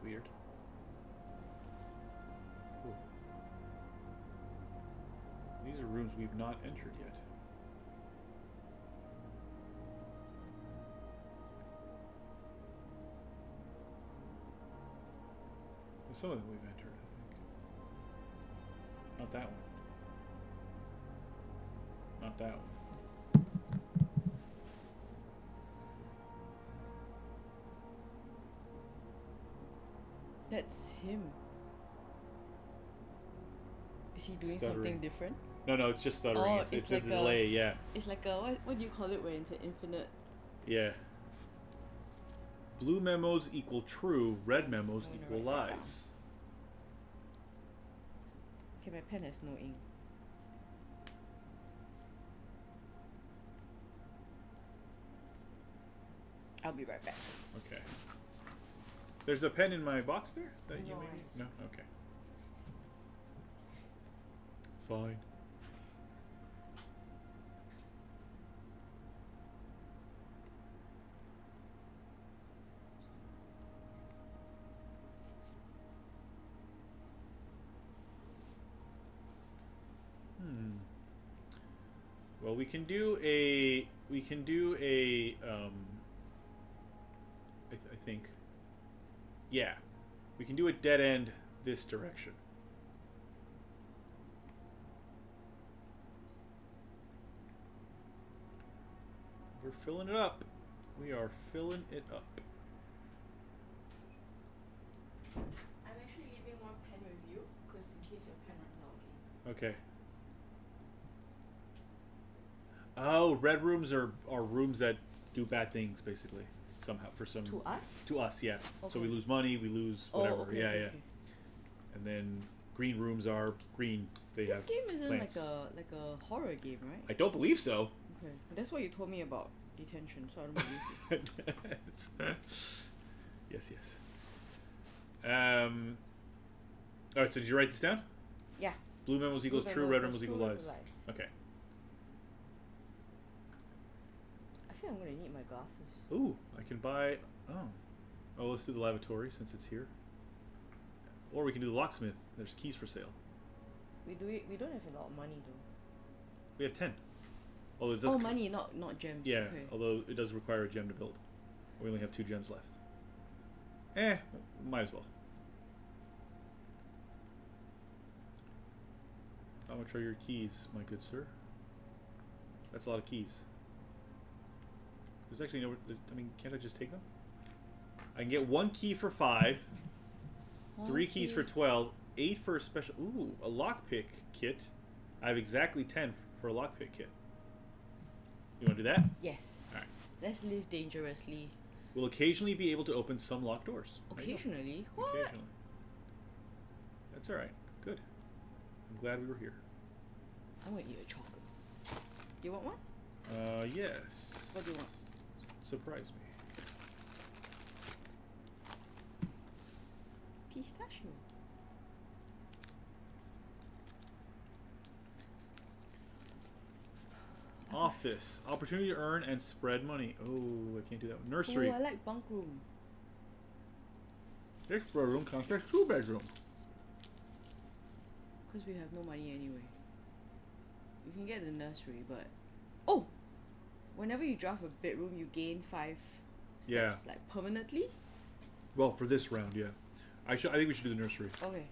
Weird. Ooh. These are rooms we've not entered yet. Well, some of them we've entered, I think. Not that one. Not that one. That's him. Is he doing Stuttering. something different? No, it's just stuttering. Oh, it's like a delay, yeah. It's like a what do you call it when it's an infinite? Yeah. Blue memos equal true, red memos I'm equal gonna write that lies. Okay, my pen has no ink. I'll be right back. Okay. There's a pen in my box there that you No, made? it's No? Okay. Fine. Well, we can do a I think, yeah, we can do a dead end this direction. We're filling it up. We are filling it up. I'm actually leaving one pen with you because in case your pen runs out. Okay. Oh, red rooms are rooms that do bad things, basically. Somehow, for some. To us? To us, yeah. Okay. So we lose money, we lose whatever. Oh, okay, yeah, okay, yeah. okay. And then green rooms are green. They This have game isn't plants. like a horror game, right? I don't believe so. Okay, that's what you told me about detention, so I don't believe you. Yes. All right. So did you write this down? Yeah. Blue memos equals Blue true. memos Red memos equals true, lies. red Okay. I feel I'm gonna need my glasses. Ooh, I can buy. Oh, let's do the lavatory since it's here. Or we can do the locksmith. There's keys for sale. We don't have a lot of money though. We have 10. Although it does. Oh, money, not gems. Yeah. Okay. Although it does require a gem to build. We only have 2 gems left. Might as well. How much are your keys, my good sir? That's a lot of keys. There's actually no. I mean, can't I just take them? I can get 1 key for 5, 3 keys Okay. for 12, 8 for a special. Ooh, a lockpick kit. I have exactly 10 for a lockpick kit. You want to do that? Yes. All right. Let's live dangerously. We'll occasionally be able to open some locked doors. There you go. Occasionally? What? Occasionally. That's all right. Good. I'm glad we were here. I'm gonna eat a chocolate. You want one? Yes. What do you want? Surprise me. Office. Opportunity to earn and spread money. Oh, I can't do that one. Nursery. Oh, I like bunk room. This bedroom counts as 2-bedroom. Because we have no money anyway. You can get the nursery, but... Oh! Whenever you draft a bedroom, you gain 5 steps, Yeah. like permanently? Well, for this round, yeah. I think we should do the nursery. Okay.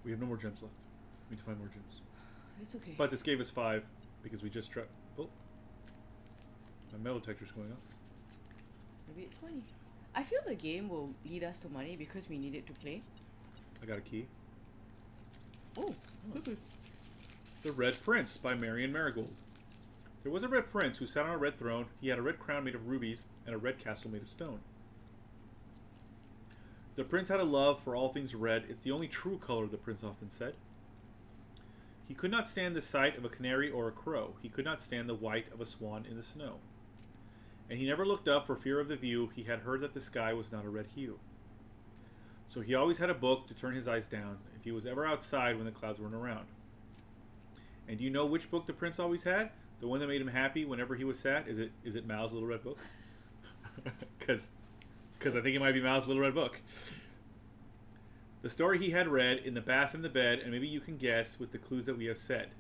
We have no more gems left. We need to find more gems. It's okay. But this gave us 5 because we just trapped. Oh, my metal detector's going off. Maybe it's money. I feel the game will lead us to money because we need it to play. I got a key. Oh, The Red Prince by Marion Marigold. There was a red prince who sat on a red throne. He had a red crown made of rubies and a red castle made of stone. The prince had a love for all things red. It's the only true color, the prince often said. He could not stand the sight of a canary or a crow. He could not stand the white of a swan in the snow. And he never looked up for fear of the view. He had heard that the sky was not a red hue. So he always had a book to turn his eyes down if he was ever outside when the clouds weren't around. And do you know which book the prince always had? The one that made him happy whenever he was sad? Is it Mal's Little Red Book? Because I think it might be Mal's Little Red Book. The story he had read in the bath and the bed, and maybe you can guess with the clues that we have said.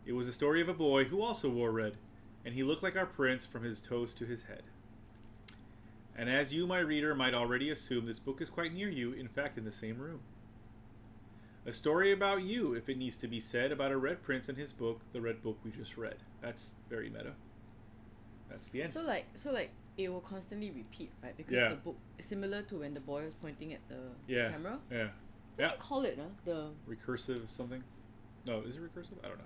It was a story of a boy who also wore red, and he looked like our prince from his toes to his head. And as you, my reader, might already assume, this book is quite near you, in fact, in the same room. A story about you, if it needs to be said, about a red prince and his book, the red book we just read. That's very meta. That's the end. So like it will constantly repeat, right? Because Yeah. the book is similar to when the boy was pointing at the Yeah. camera. Yeah. What do Yeah. you call it, huh? Recursive something? No, is it recursive? I don't know.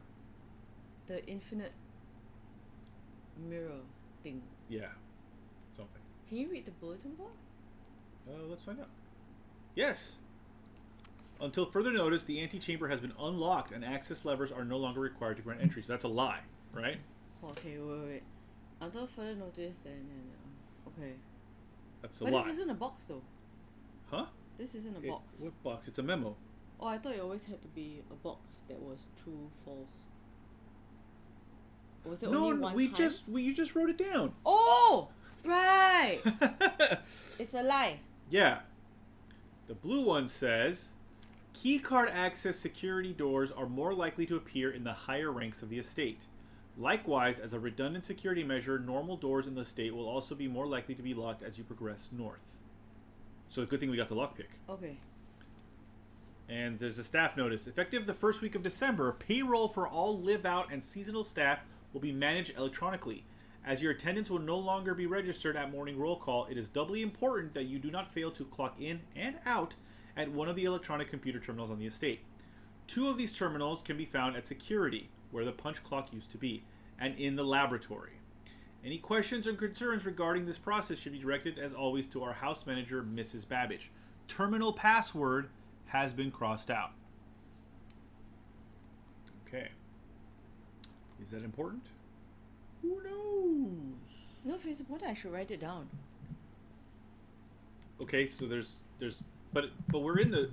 The infinite mirror thing. Yeah. Something. Can you read the bulletin board? Let's find out. Yes! Until further notice, the antechamber has been unlocked and access levers are no longer required to grant entry. So that's a lie, right? Okay, wait. Until further notice, then okay. That's a But lie. this isn't a box though. Huh? This isn't a box. What box? It's a memo. Oh, I thought it always had to be a box that was true, false. Or was it only one time? You just wrote it down. Oh, right. It's a lie. Yeah. The blue one says, keycard access security doors are more likely to appear in the higher ranks of the estate. Likewise, as a redundant security measure, normal doors in the estate will also be more likely to be locked as you progress north. So good thing we got the lockpick. Okay. And there's a staff notice. Effective the first week of December, payroll for all live-out and seasonal staff will be managed electronically. As your attendance will no longer be registered at morning roll call, it is doubly important that you do not fail to clock in and out at one of the electronic computer terminals on the estate. 2 of these terminals can be found at security, where the punch clock used to be, and in the laboratory. Any questions or concerns regarding this process should be directed, as always, to our house manager, Mrs. Babbage. Terminal password has been crossed out. Okay. Is that important? Who knows? No, if it's important, I should write it down. Okay, so but we're in the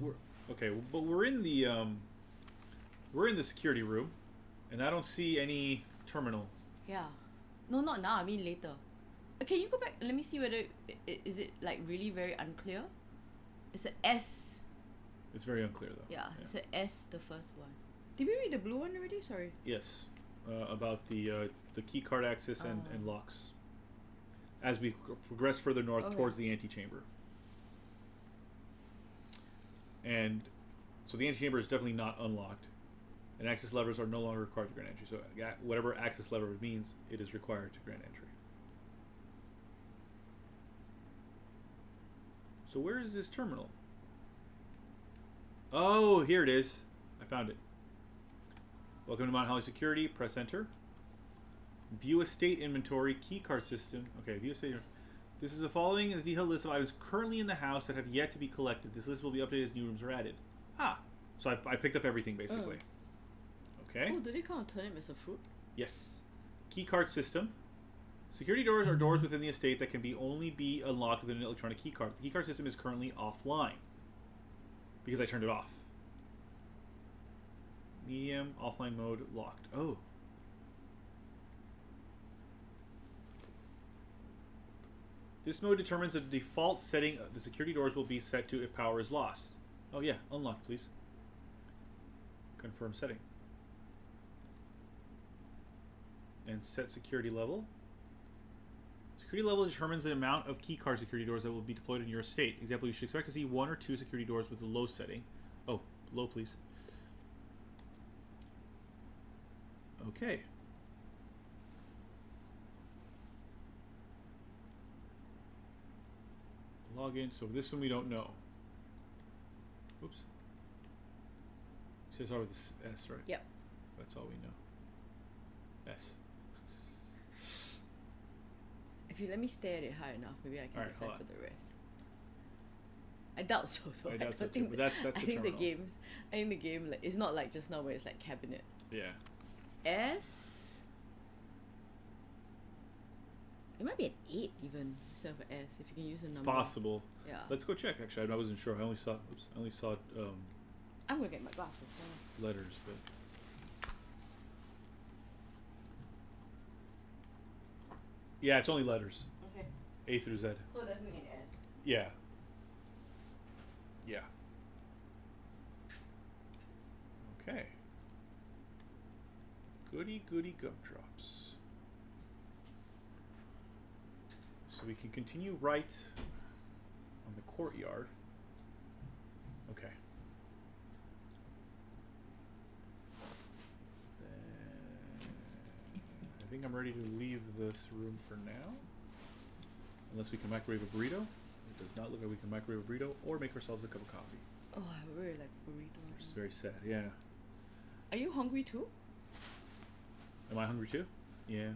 security room, and I don't see any terminal. Yeah. No, not now. I mean later. Can you go back? Let me see whether is it like really very unclear. It's an S. It's very unclear though. Yeah, it's an S, the first one. Did we read the blue one already? Sorry. Yes, about the key card access and locks. As we progress further north towards the antechamber. And so the antechamber is definitely not unlocked, and access levers are no longer required to grant entry. So whatever access lever means, it is required to grant entry. So where is this terminal? Oh, here it is. I found it. Welcome to Mount Holly Security. Press enter. View estate inventory, key card system. Okay, view estate. This is the following is a detailed list of items currently in the house that have yet to be collected. This list will be updated as new rooms are added. So I picked up everything basically. Okay. Oh, do they count turnip as a fruit? Yes. Key card system. Security doors are doors within the estate that can only be unlocked with an electronic key card. The key card system is currently offline because I turned it off. medium, offline mode, locked. Oh. This mode determines the default setting the security doors will be set to if power is lost. Oh yeah, unlock please. Confirm setting. And set security level. Security level determines the amount of keycard security doors that will be deployed in your estate. Example, you should expect to see 1 or 2 security doors with a low setting. Oh, low please. Okay. Login. So this one we don't know. Oops. It says start with this S, right? Yep. That's all we know. S. If you let me stare at it high enough, maybe I can Alright, decide hold for on. the rest. I doubt so though. I doubt so don't too, think but that's I the think the terminal. games I think the game like it's not like just now where it's like cabinet. Yeah. S. It might be an 8 even instead of an S if you can use a It's number. possible. Yeah. Let's go check. Actually, I wasn't sure. I only saw. Oops. I only saw I'm gonna get my glasses now. letters, but. Yeah, it's only letters. Okay. A through Z. So definitely an S. Yeah. Yeah. Okay. Goody goody gumdrops. So we can continue right on the courtyard. Okay. I think I'm ready to leave this room for now. Unless we can microwave a burrito. It does not look like we can microwave a burrito or make ourselves a cup of coffee. Oh, I really like burritos. Which is very sad, yeah. Are you hungry too? Am I hungry too? Yeah.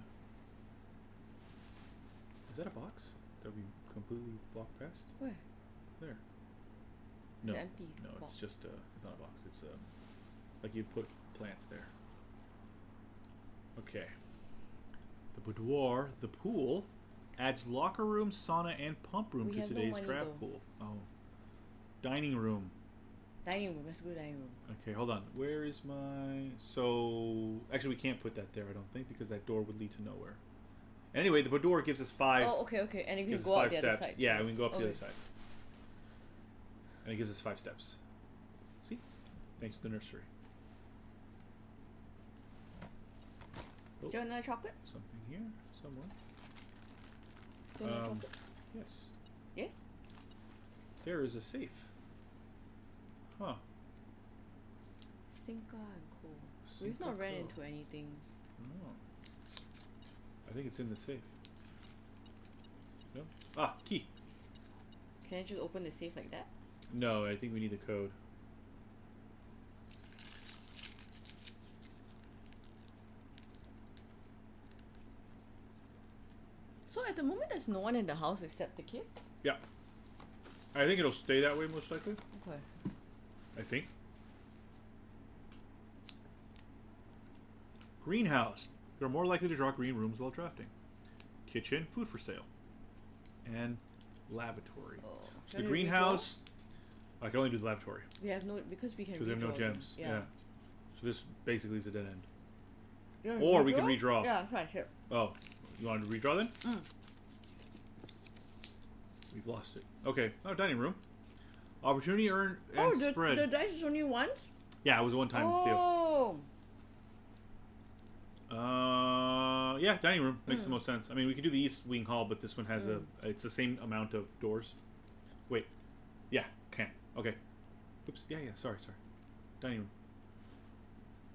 Is that a box that we completely blocked past? Where? There. It's No. empty No, box. it's just it's not a box. It's like you'd put plants there. Okay. The boudoir, the pool, adds locker room, sauna, and pump room We to have no today's money draft though. pool. Oh. Dining room. Dining room. Let's go dining room. Okay, hold on. Where is my... So... Actually, we can't put that there, I don't think, because that door would lead to nowhere. Anyway, the boudoir gives us 5... Oh, okay, okay. And you can gives us go up 5 the steps. other side. Yeah, too. we can go up the Okay. other side. And it gives us 5 steps. See? Thanks to the nursery. Oh, Do you want another chocolate? something here, somewhere. Do you want another chocolate? Yes. Yes? There is a safe. Huh. Sinka and Co. We've Sinka not ran Co. into anything. Oh. I think it's in the safe. No? Ah, key. Can I just open the safe like that? No, I think we need the code. So at the moment, there's no one in the house except the kid? Yeah. I think it'll stay that way most likely. Okay. I think. Greenhouse. You're more likely to draw green rooms while drafting. Kitchen, food for sale. And lavatory. Oh. So Do the you wanna greenhouse, I can only do the lavatory. redraw? We have no, because we can Because we have no redraw them. gems. Yeah. So this basically is a dead end. You wanna Or we can redraw. Yeah, right here. Oh, you want to redraw then? Mm. We've lost it. Okay. Oh, dining room. Opportunity earn and Oh, spread. the dice is only once? Yeah, it was a one-time deal. Oh. Yeah, dining room makes the most sense. I mean, we could do the east wing hall, but this one has it's the same amount of doors. Wait, yeah, can. Okay. Oops. Yeah. Sorry. Dining room.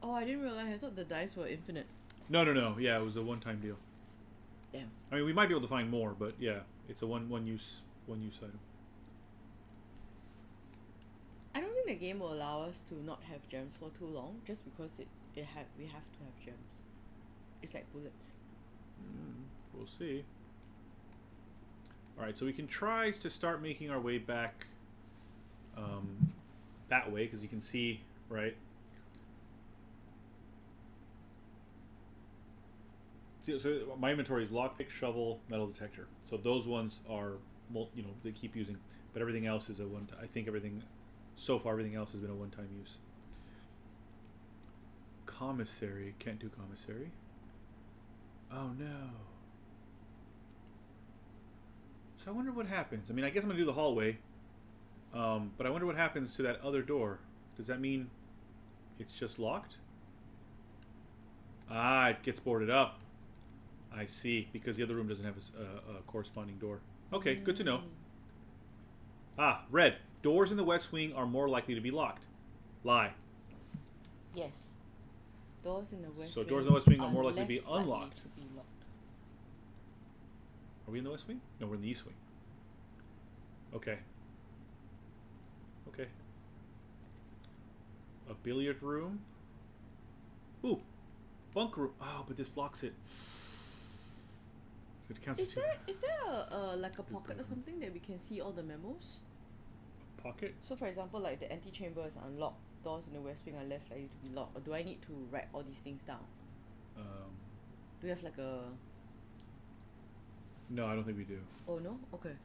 Oh, I didn't realize. I thought the dice were infinite. No. Yeah, it was a one-time deal. Damn. I mean, we might be able to find more, but yeah, it's a one use item. I don't think the game will allow us to not have gems for too long, just because we have to have gems. It's like bullets. We'll see. All right, so we can try to start making our way back that way, because you can see, right? See, so my inventory is lockpick, shovel, metal detector. So those ones are, they keep using, but everything else is a one. I think everything, so far, everything else has been a one-time use. Commissary. Can't do commissary. Oh no. So I wonder what happens. I mean, I guess I'm gonna do the hallway. But I wonder what happens to that other door. Does that mean it's just locked? Ah, it gets boarded up. I see, because the other room doesn't have a corresponding door. Okay, good to know. Ah, red. Doors in the West Wing are more likely to be locked. Lie. Yes. Doors in the West So Wing doors in the West Wing are more less likely to be unlocked. to be locked. Are we in the West Wing? No, we're in the East Wing. Okay. Okay. A billiard room. Ooh. Bunk room. Oh, but this locks it. It counts as two. Is there a like a pocket or something that we can see all the memos? Pocket? So for example, like the antechamber is unlocked, doors in the West Wing are less likely to be locked. Or do I need to write all these things down? Do we have like a... No, I don't think we do. Oh no? Okay.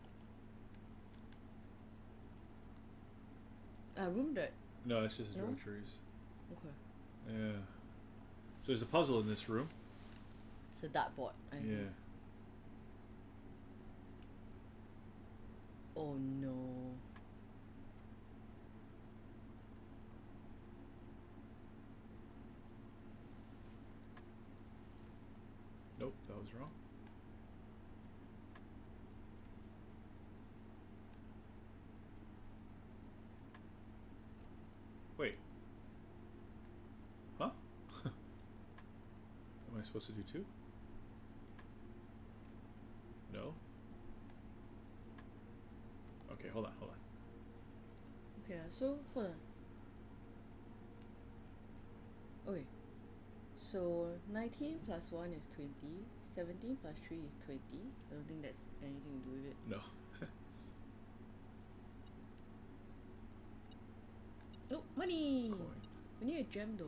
Room that... No, that's just his No? directories. Okay. Yeah. So there's a puzzle in this room. It's a dartboard. I think. Yeah. Oh no. Nope, that was wrong. Wait. Huh? Am I supposed to do two? No. Okay, hold on. Okay, so hold on. Okay. So 19 plus 1 is 20. 17 plus 3 is 20. I don't think that's anything to do with it. No. Oh, money! Coins. We need a gem though.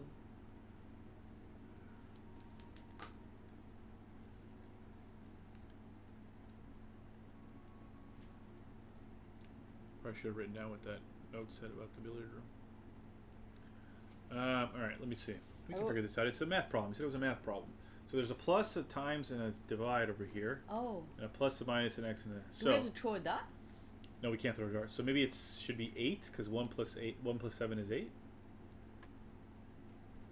Probably should have written down what that note said about the billiard room. Alright, let me see. We can figure this out. It's a math problem. He said it was a math problem. So there's a plus, a times, and a divide over here. Oh. And a plus, a minus, an x, and a... Do we have to throw a dart? No, we can't throw a dart. So maybe it should be 8, because 1 plus 7 is 8?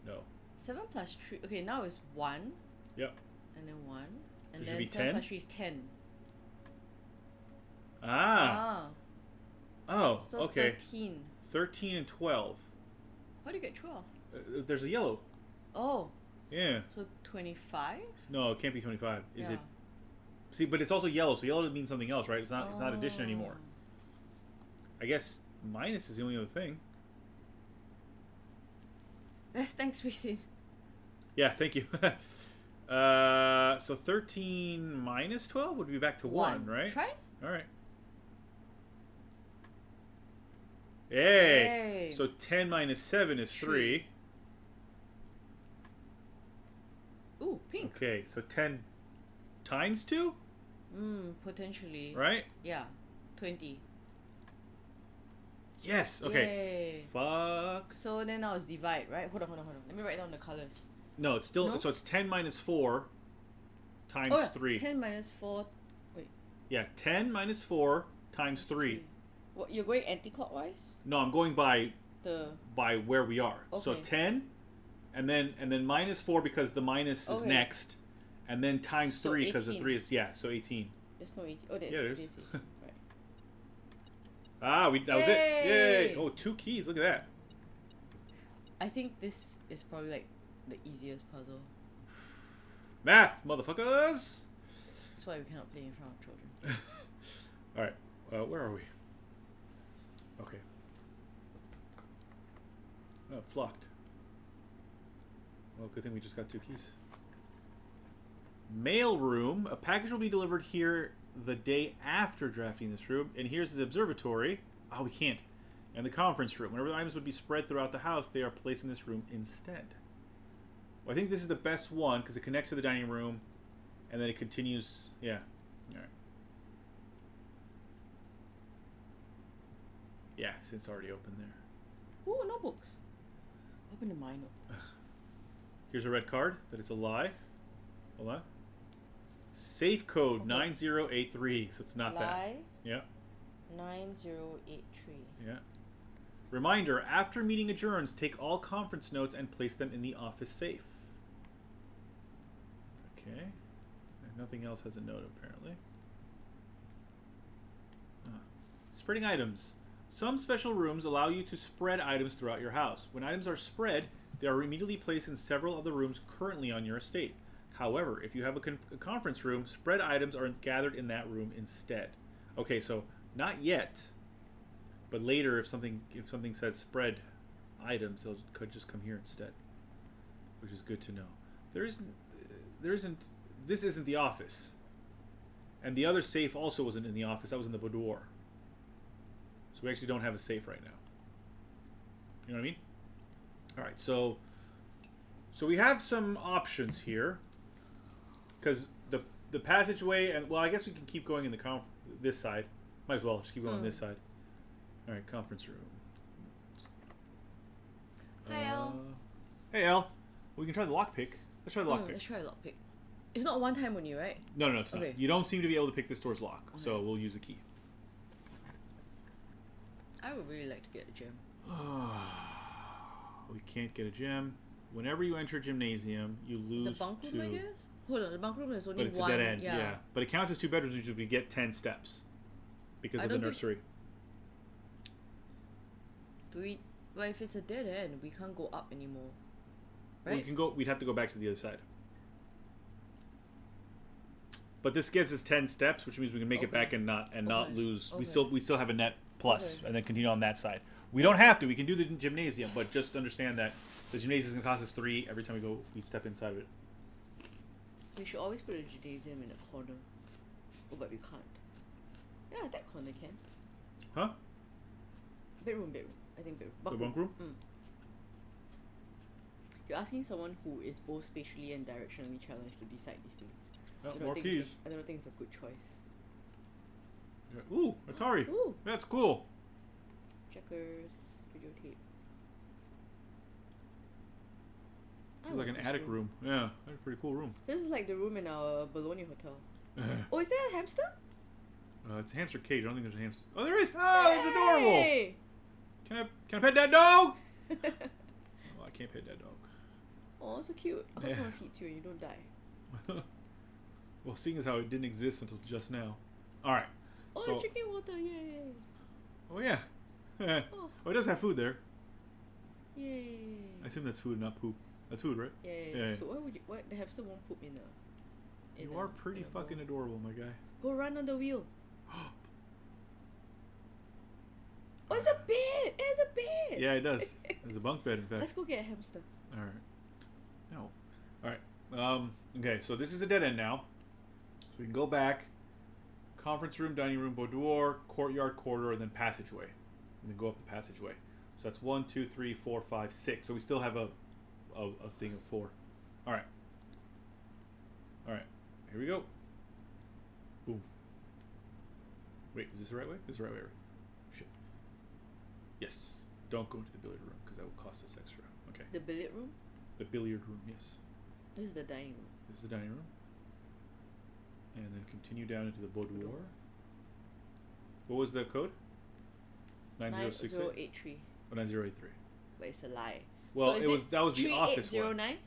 No. 7 plus 3. Okay, now it's 1. Yep. And then 1. And So it should then be 7 10? plus 3 is 10. Ah! Oh, So okay. 13. 13 and 12. How do you get 12? There's a yellow. Oh. Yeah. So 25? No, it can't be 25. Is Yeah. it? See, but it's also yellow, so yellow means something else, right? It's not. It's not addition anymore. I guess minus is the only other thing. Thanks, Wisin. Yeah, thank you. So 13 minus 12 would be back to 1, right? Try? All right. Hey. Hey. So 10 minus 7 is 3. Ooh, pink. Okay, so 10 times 2? Potentially. Right? Yeah. 20. Yes. Okay. Yay. Fuck. So then now it's divide, right? Hold on. Let me write down the colors. No, it's still... No? So it's 10 minus 4 times Oh, yeah. 3. 10 minus 4. Wait. Yeah, 10 minus 4 times 3. What, you're going anti-clockwise? No, I'm going by where we are. So Okay. 10, and then minus 4 because the minus is Okay. next, and then times So 3 because the 18. 3 is... Yeah, so 18. There's no 18. Oh, there's, Yeah, there's. there's 18. Right. Ah, that was it. Yay! Yay! Oh, 2 keys. Look at that. I think this is probably like the easiest puzzle. Math, motherfuckers! That's why we cannot play in front of children. All right, where are we? Okay. Oh, it's locked. Well, good thing we just got 2 keys. Mail room. A package will be delivered here the day after drafting this room. And here's the observatory. Oh, we can't. And the conference room. Whenever the items would be spread throughout the house, they are placed in this room instead. Well, I think this is the best one because it connects to the dining room, and then it continues. Yeah. All right. Yeah, since it's already open there. Ooh, notebooks. Open the my note. Here's a red card that it's a lie. Hold on. Safe code Okay. 9083. So it's not that. Lie Yeah. 9083. Yeah. Reminder, after meeting adjourns, take all conference notes and place them in the office safe. Okay. And nothing else has a note, apparently. Spreading items. Some special rooms allow you to spread items throughout your house. When items are spread, they are immediately placed in several of the rooms currently on your estate. However, if you have a conference room, spread items are gathered in that room instead. Okay, so not yet, but later, if something says spread items, could just come here instead, which is good to know. This isn't the office, and the other safe also wasn't in the office. That was in the boudoir. So we actually don't have a safe right now. You know what I mean? All right, so we have some options here, because the passageway, and well, I guess we can keep going in the this side. Might as well just keep going on this side. All right, conference room. Hi, El. Hey, El. We can try the lockpick. Let's try the lockpick. Let's try a lockpick. It's not one time only, right? No, it's Okay. not. You don't seem to be able to pick this door's lock, so Okay. we'll use a key. I would really like to get a gem. We can't get a gem. Whenever you enter a gymnasium, you The lose bunk room, two. I guess? Hold on, the bunk room is only But it's one. a dead end, yeah. But it counts as 2 bedrooms, which we get 10 steps because I of the don't think- nursery. But if it's a dead end, we can't go up anymore. We Right? can go. We'd have to go back to the other side. But this gives us 10 steps, which means we can make it Okay. back and not Okay. lose. Okay. We still have a net plus, Okay. and then continue on that side. We don't have to. We can do the gymnasium, but just understand that the gymnasium is going to cost us 3 every time we step inside of it. We should always put a gymnasium in a corner. Oh, but we can't. Yeah, that corner can. Huh? Bedroom. I think bedroom. The bunk room? Mm. You're asking someone who is both spatially and directionally challenged to decide these things. Oh, I don't more think keys. I don't think it's a good choice. Yeah. Ooh, Atari. Ooh. That's cool. Checkers, videotape. I It's like want an this attic room. Yeah, that's a pretty cool room. This is like the room in our Bologna hotel. Oh, is there a hamster? It's a hamster cage. I don't think there's a hamster. Oh, there is. Oh, it's adorable. Hey! Can I pet that dog? Oh, I can't pet that dog. Oh, so cute. I hope Yeah. someone feeds you and you don't die. Well, seeing as how it didn't exist until just now. All right. Oh, So- drinking water! Yay! Oh yeah. Oh, Oh, it does have food there. yay! I assume that's food, not poop. That's food, right? Yay! Yeah. So why the hamster won't poop in a? You are pretty in a bowl. fucking adorable, my guy. Go run on the wheel. Oh, it's a bed! It's a bed! Yeah, it does. There's a bunk bed, in fact. Let's go get a hamster. All right. No. All right. Okay, so this is a dead end now. So we can go back. Conference room, dining room, boudoir, courtyard, corridor, and then passageway. And then go up the passageway. So that's 1, 2, 3, 4, 5, 6. So we still have a thing of 4. All right. All right. Here we go. Boom. Wait, is this the right way? This is the right way. Shit. Yes. Don't go into the billiard room because that will cost us extra. Okay. The billiard room. The billiard room, yes. This is the dining room. This is the dining room. And then continue down into the boudoir. What was the code? 9068? 9083. Oh, 9083. But it's a lie. Well, So is it was that was the office one. 3809?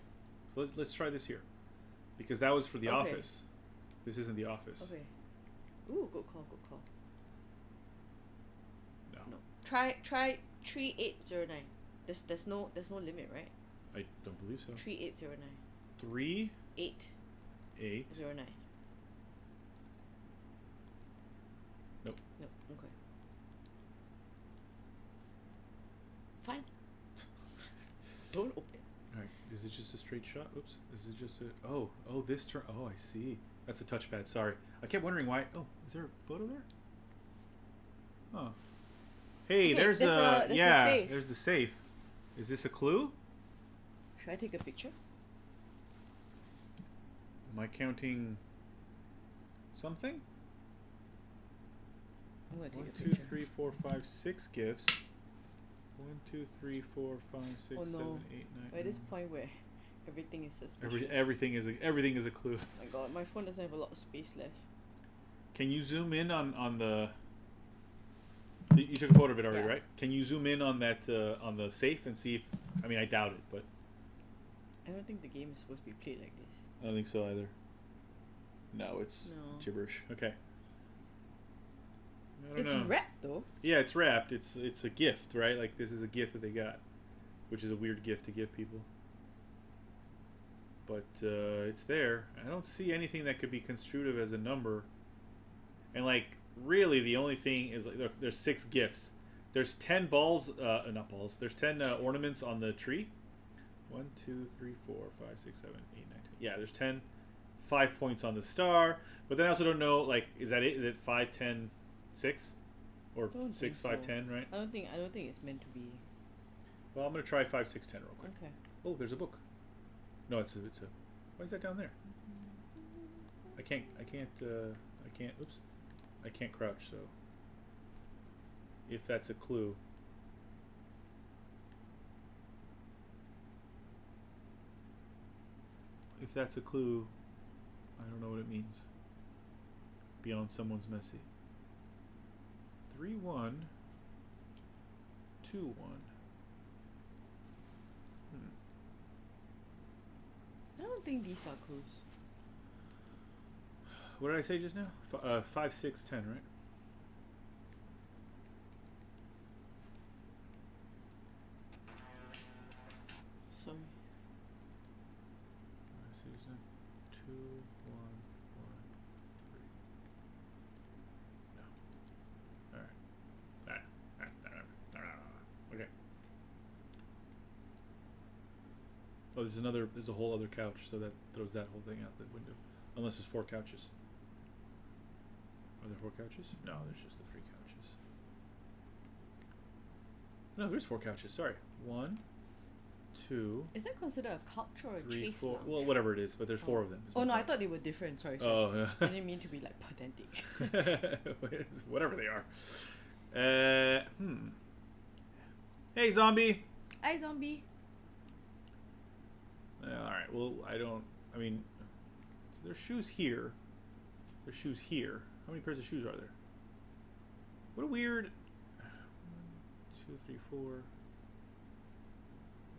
So let's try this here. Because that was for the Okay. office. This isn't the office. Okay. Ooh, good call. No. No. Try 3809. There's no limit, right? I don't believe so. 3809. 3, 809. 8. Nope. Nope. Okay. Fine. Don't open. Alright. Is it just a straight shot? Oops. This is just a oh, this turn oh, I see. That's the touchpad, sorry. I kept wondering why is there a photo there? Oh. Hey, Okay, there's there's a safe. there's the safe. Is this a clue? Should I take a picture? Am I counting something? I'm gonna take 1, a 2, picture. 3, 4, 5, 6 gifts. 1, 2, 3, 4, 5, 6, Oh, no. 7, 8, 9. At this 10. point where Everything is suspicious. Everything is a clue. Oh my god, my phone doesn't have a lot of space left. Can you zoom in on the? You took a photo of it already, Yeah. right? Can you zoom in on that on the safe and see if? I mean, I doubt it, but I don't think the game is supposed to be played like this. I don't think so either. No, it's No. gibberish. Okay. I don't It's know. wrapped though. Yeah, it's wrapped. It's a gift, right? Like this is a gift that they got, which is a weird gift to give people. But it's there. I don't see anything that could be construed as a number. And like really, the only thing is like there's 6 gifts. There's 10 balls, not balls. There's 10 ornaments on the tree. 1, 2, 3, 4, 5, 6, 7, 8, 9, 10. Yeah, there's 10. 5 points on the star. But then I also don't know. Like, is that it? Is it 5, 10, 6, or Don't 6, think 5, so. 10? Right. I don't think it's meant to be. Well, I'm gonna try 5, 6, 10 real quick. Okay. Oh, there's a book. No, it's a. Why is that down there? I can't. Oops. I can't crouch. So, if that's a clue. If that's a clue, I don't know what it means. Beyond someone's messy. 3, 1. 2, 1. I don't think these are clues. What did I say just now? 5, 6, 10, right? Sorry. 5, 6, 10, 2, 1, 1, 3. No. Alright. Okay. Oh, there's a whole other couch, so that throws that whole thing out the window. Unless there's 4 couches. Are there 4 couches? No, there's just the 3 couches. No, there's 4 couches. Sorry. 1, 2, Is that considered a couch or a 3, chase 4. lounge? Well, whatever it is, but there's 4 of them. is Oh my no, I point. thought they were different. Sorry. Oh, yeah. I didn't mean to be like pedantic. Whatever they are. Hey, zombie. Hi, zombie. All right. Well, I mean, so there's shoes here. There's shoes here. How many pairs of shoes are there? What a weird. 1, 2, 3, 4.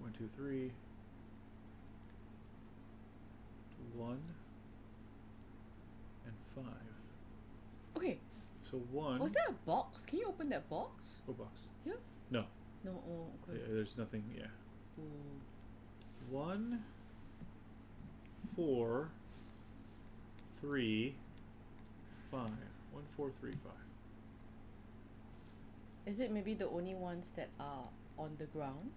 1, 2, 3. 1 and 5. Okay. So 1. Was there a box? Can you open that box? What box? Here? No. No. Oh, okay. Yeah, there's nothing. Yeah. Ooh. 1, 4, 3, 5. 1, 4, 3, 5. Is it maybe the only ones that are on the ground?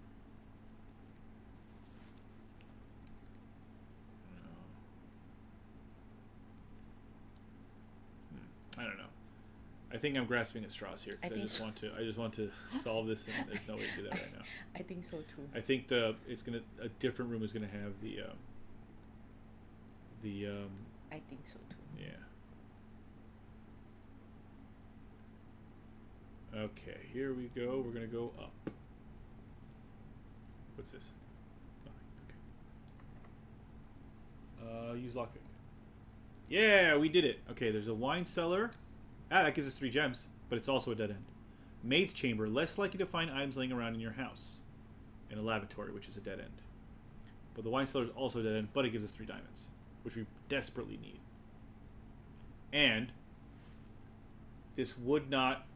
I don't know. I think I'm grasping at straws here. 'Cause I just want to solve this, and there's no way to do that right now. I think so too. I think a different room is gonna have the I think so too. yeah. Okay, here we go. We're gonna go up. What's this? Nothing. Okay. Use lockpick. Yeah, we did it. Okay, there's a wine cellar. That gives us 3 gems, but it's also a dead end. Maid's chamber, less likely to find items laying around in your house. And a lavatory, which is a dead end. But the wine cellar is also a dead end, but it gives us 3 diamonds, which we desperately need. And this would not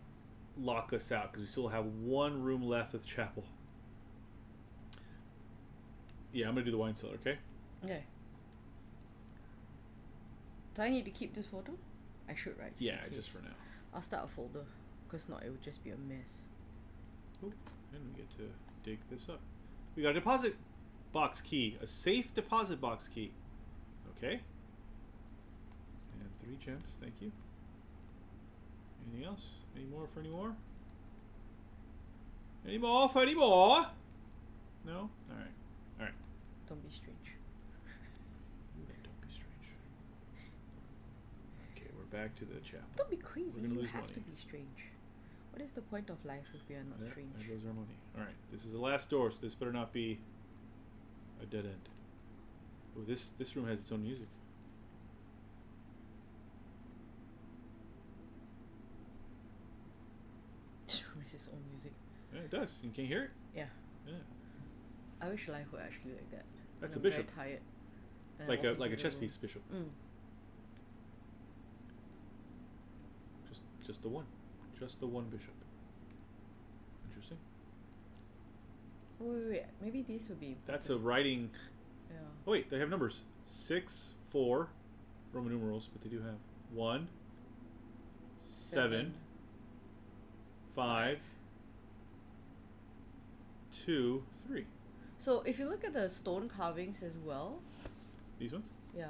lock us out because we still have 1 room left at the chapel. Yeah, I'm gonna do the wine cellar. Okay. Okay. Do I need to keep this photo? I should, right? Yeah, in just case. for now. I'll start a folder, because not it would just be a mess. Oh, and we get to dig this up. We got a deposit box key, a safe deposit box key. Okay. And 3 gems. Thank you. Anything else? Any more for any more? Any more for any more? No. All right. All right. Don't be strange. Don't be strange. Okay, we're back to the chapel. Don't be crazy. We're gonna You lose have money. to be strange. What is the point of life if we are not There strange? goes our money. All right, this is the last door, so this better not be a dead end. Oh, this room has its own music. It's his own music. Yeah, it does. You can't hear it. Yeah. Yeah. I wish life were actually like that. That's When a I'm bishop. Very tired. and I Like walk a into the chess room. piece bishop. Mm. Just the one. Just the one bishop. Interesting. Oh, wait. Maybe these would be. That's a writing. Yeah. Oh wait, they have numbers. 6, 4, Roman numerals, but they do have 1, 7, 5, 2, 3. So if you look at the stone carvings as well, These ones? yeah.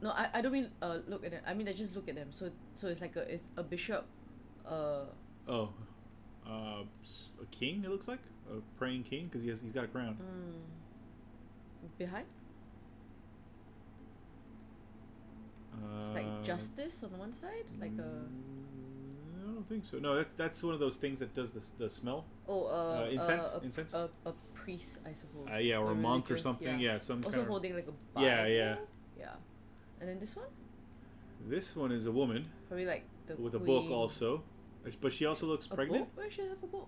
No, I don't mean look at them. I mean I just look at them. So it's like it's a bishop, Oh, a king. It looks like a praying king because he's got a crown. behind. It's like justice on one side, like a. I don't think so. No, that's one of those things that does the smell. Oh, incense. a, Incense. A priest, I suppose. Yeah, or a monk or religious, something. Yeah, some also kind of. holding like a Bible. Yeah, yeah. Yeah. And then this one, This one is a woman probably like the with queen. a book also, but she also looks A pregnant. book? Where should have a book?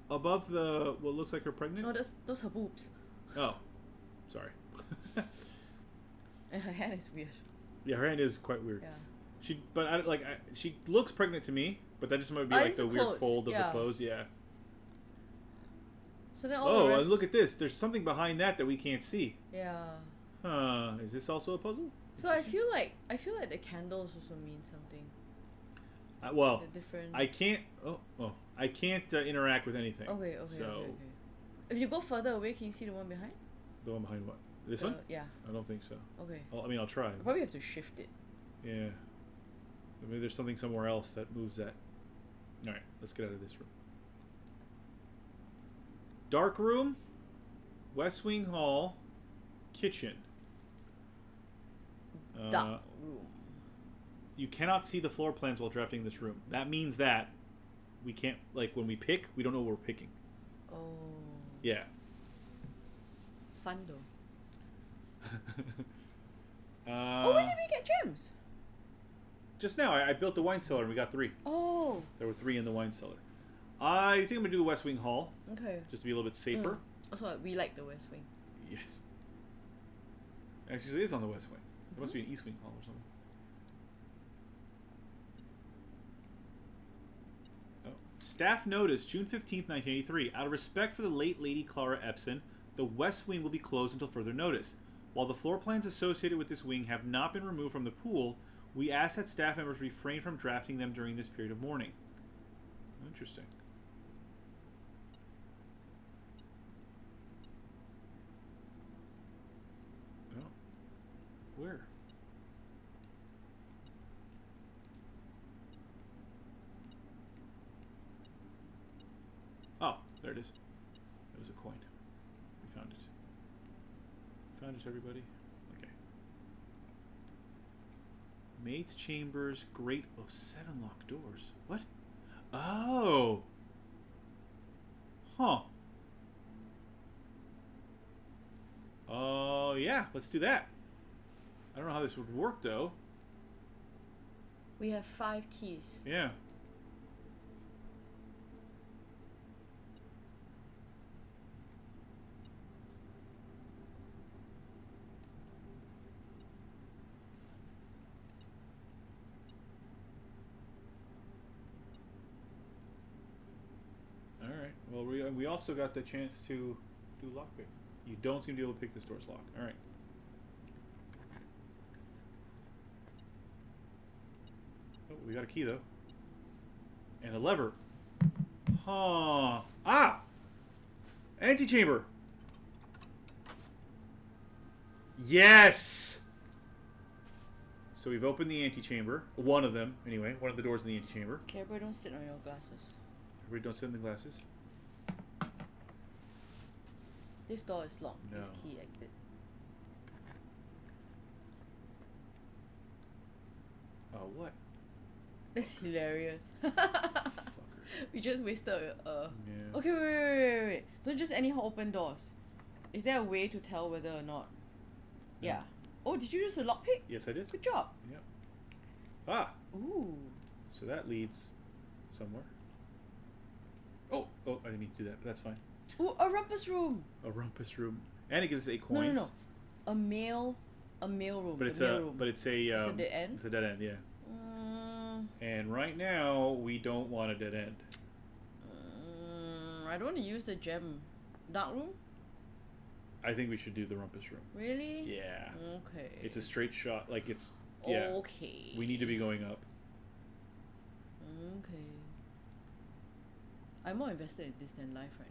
Above the what looks like her pregnant. No, those her boobs. Oh, sorry. And her hand is weird. Yeah, her hand is quite weird. Yeah. She looks pregnant to me, but that just might be Oh, like it's the the weird clothes, fold of the yeah. clothes. Yeah. So then all Oh, the and rest. look at this. There's something behind that we can't see. Yeah. Huh? Is this also a puzzle? So I feel like the candles also mean something. Well, The different. I can't. Oh, I can't interact with anything. Okay. So Okay. If you go further away, can you see the one behind? the one behind what? This one? Yeah. I don't think so. Okay. I mean, I'll try. You probably have to shift it. Yeah. Maybe there's something somewhere else that moves that. All right, let's get out of this room. Dark room, West Wing Hall, kitchen. Dark room. You cannot see the floor plans while drafting this room. That means that we can't, like, when we pick, we don't know what we're picking. Oh. Yeah. Fun though. Oh, when did we get gems? Just now, I built the wine cellar and we got 3. Oh. There were 3 in the wine cellar. I think I'm going to do the West Wing Hall, Okay. just to be a little bit safer. Also, we like the West Wing. Yes. Actually, it is on the West Wing. There must be an East Wing Hall or something. Oh. Staff notice, June 15th, 1983. Out of respect for the late Lady Clara Epson, the West Wing will be closed until further notice. While the floor plans associated with this wing have not been removed from the pool, we ask that staff members refrain from drafting them during this period of mourning. Interesting. Oh. Where? Oh, there it is. It was a coin. We found it. Found it, everybody? Okay. Maid's chambers, grate. Oh, 7 locked doors. What? Oh! Huh. Oh, yeah, let's do that. I don't know how this would work, though. We have 5 keys. Yeah. All right. Well, we also got the chance to do lockpick. You don't seem to be able to pick this door's lock. All right. Oh, we got a key though, and a lever. Huh. Ah. Antechamber. Yes. So we've opened the antechamber. One of them, anyway. One of the doors in the antechamber. Okay, everybody don't sit on your glasses. Everybody don't sit in the glasses. This door is locked. No. This key exit. Oh, what? That's hilarious. Fuckers. We just wasted Yeah. Okay, wait. Don't just anyhow open doors. Is there a way to tell whether or not? Yeah. Oh, did you use a lockpick? Yes, I did. Good job. Yep. Ah. Ooh. So that leads somewhere. Oh, I didn't mean to do that, but that's fine. Ooh, a rumpus room. A rumpus room, and it gives us 8 coins. No. A mail room. But it's the mail a room. It's a dead end. It's a dead end, yeah. And right now we don't want a dead end. I don't want to use the gem. Dark room. I think we should do the rumpus room. Really? Yeah. Okay. It's a straight shot. Like it's yeah. Okay. We need to be going up. Okay. I'm more invested in this than life right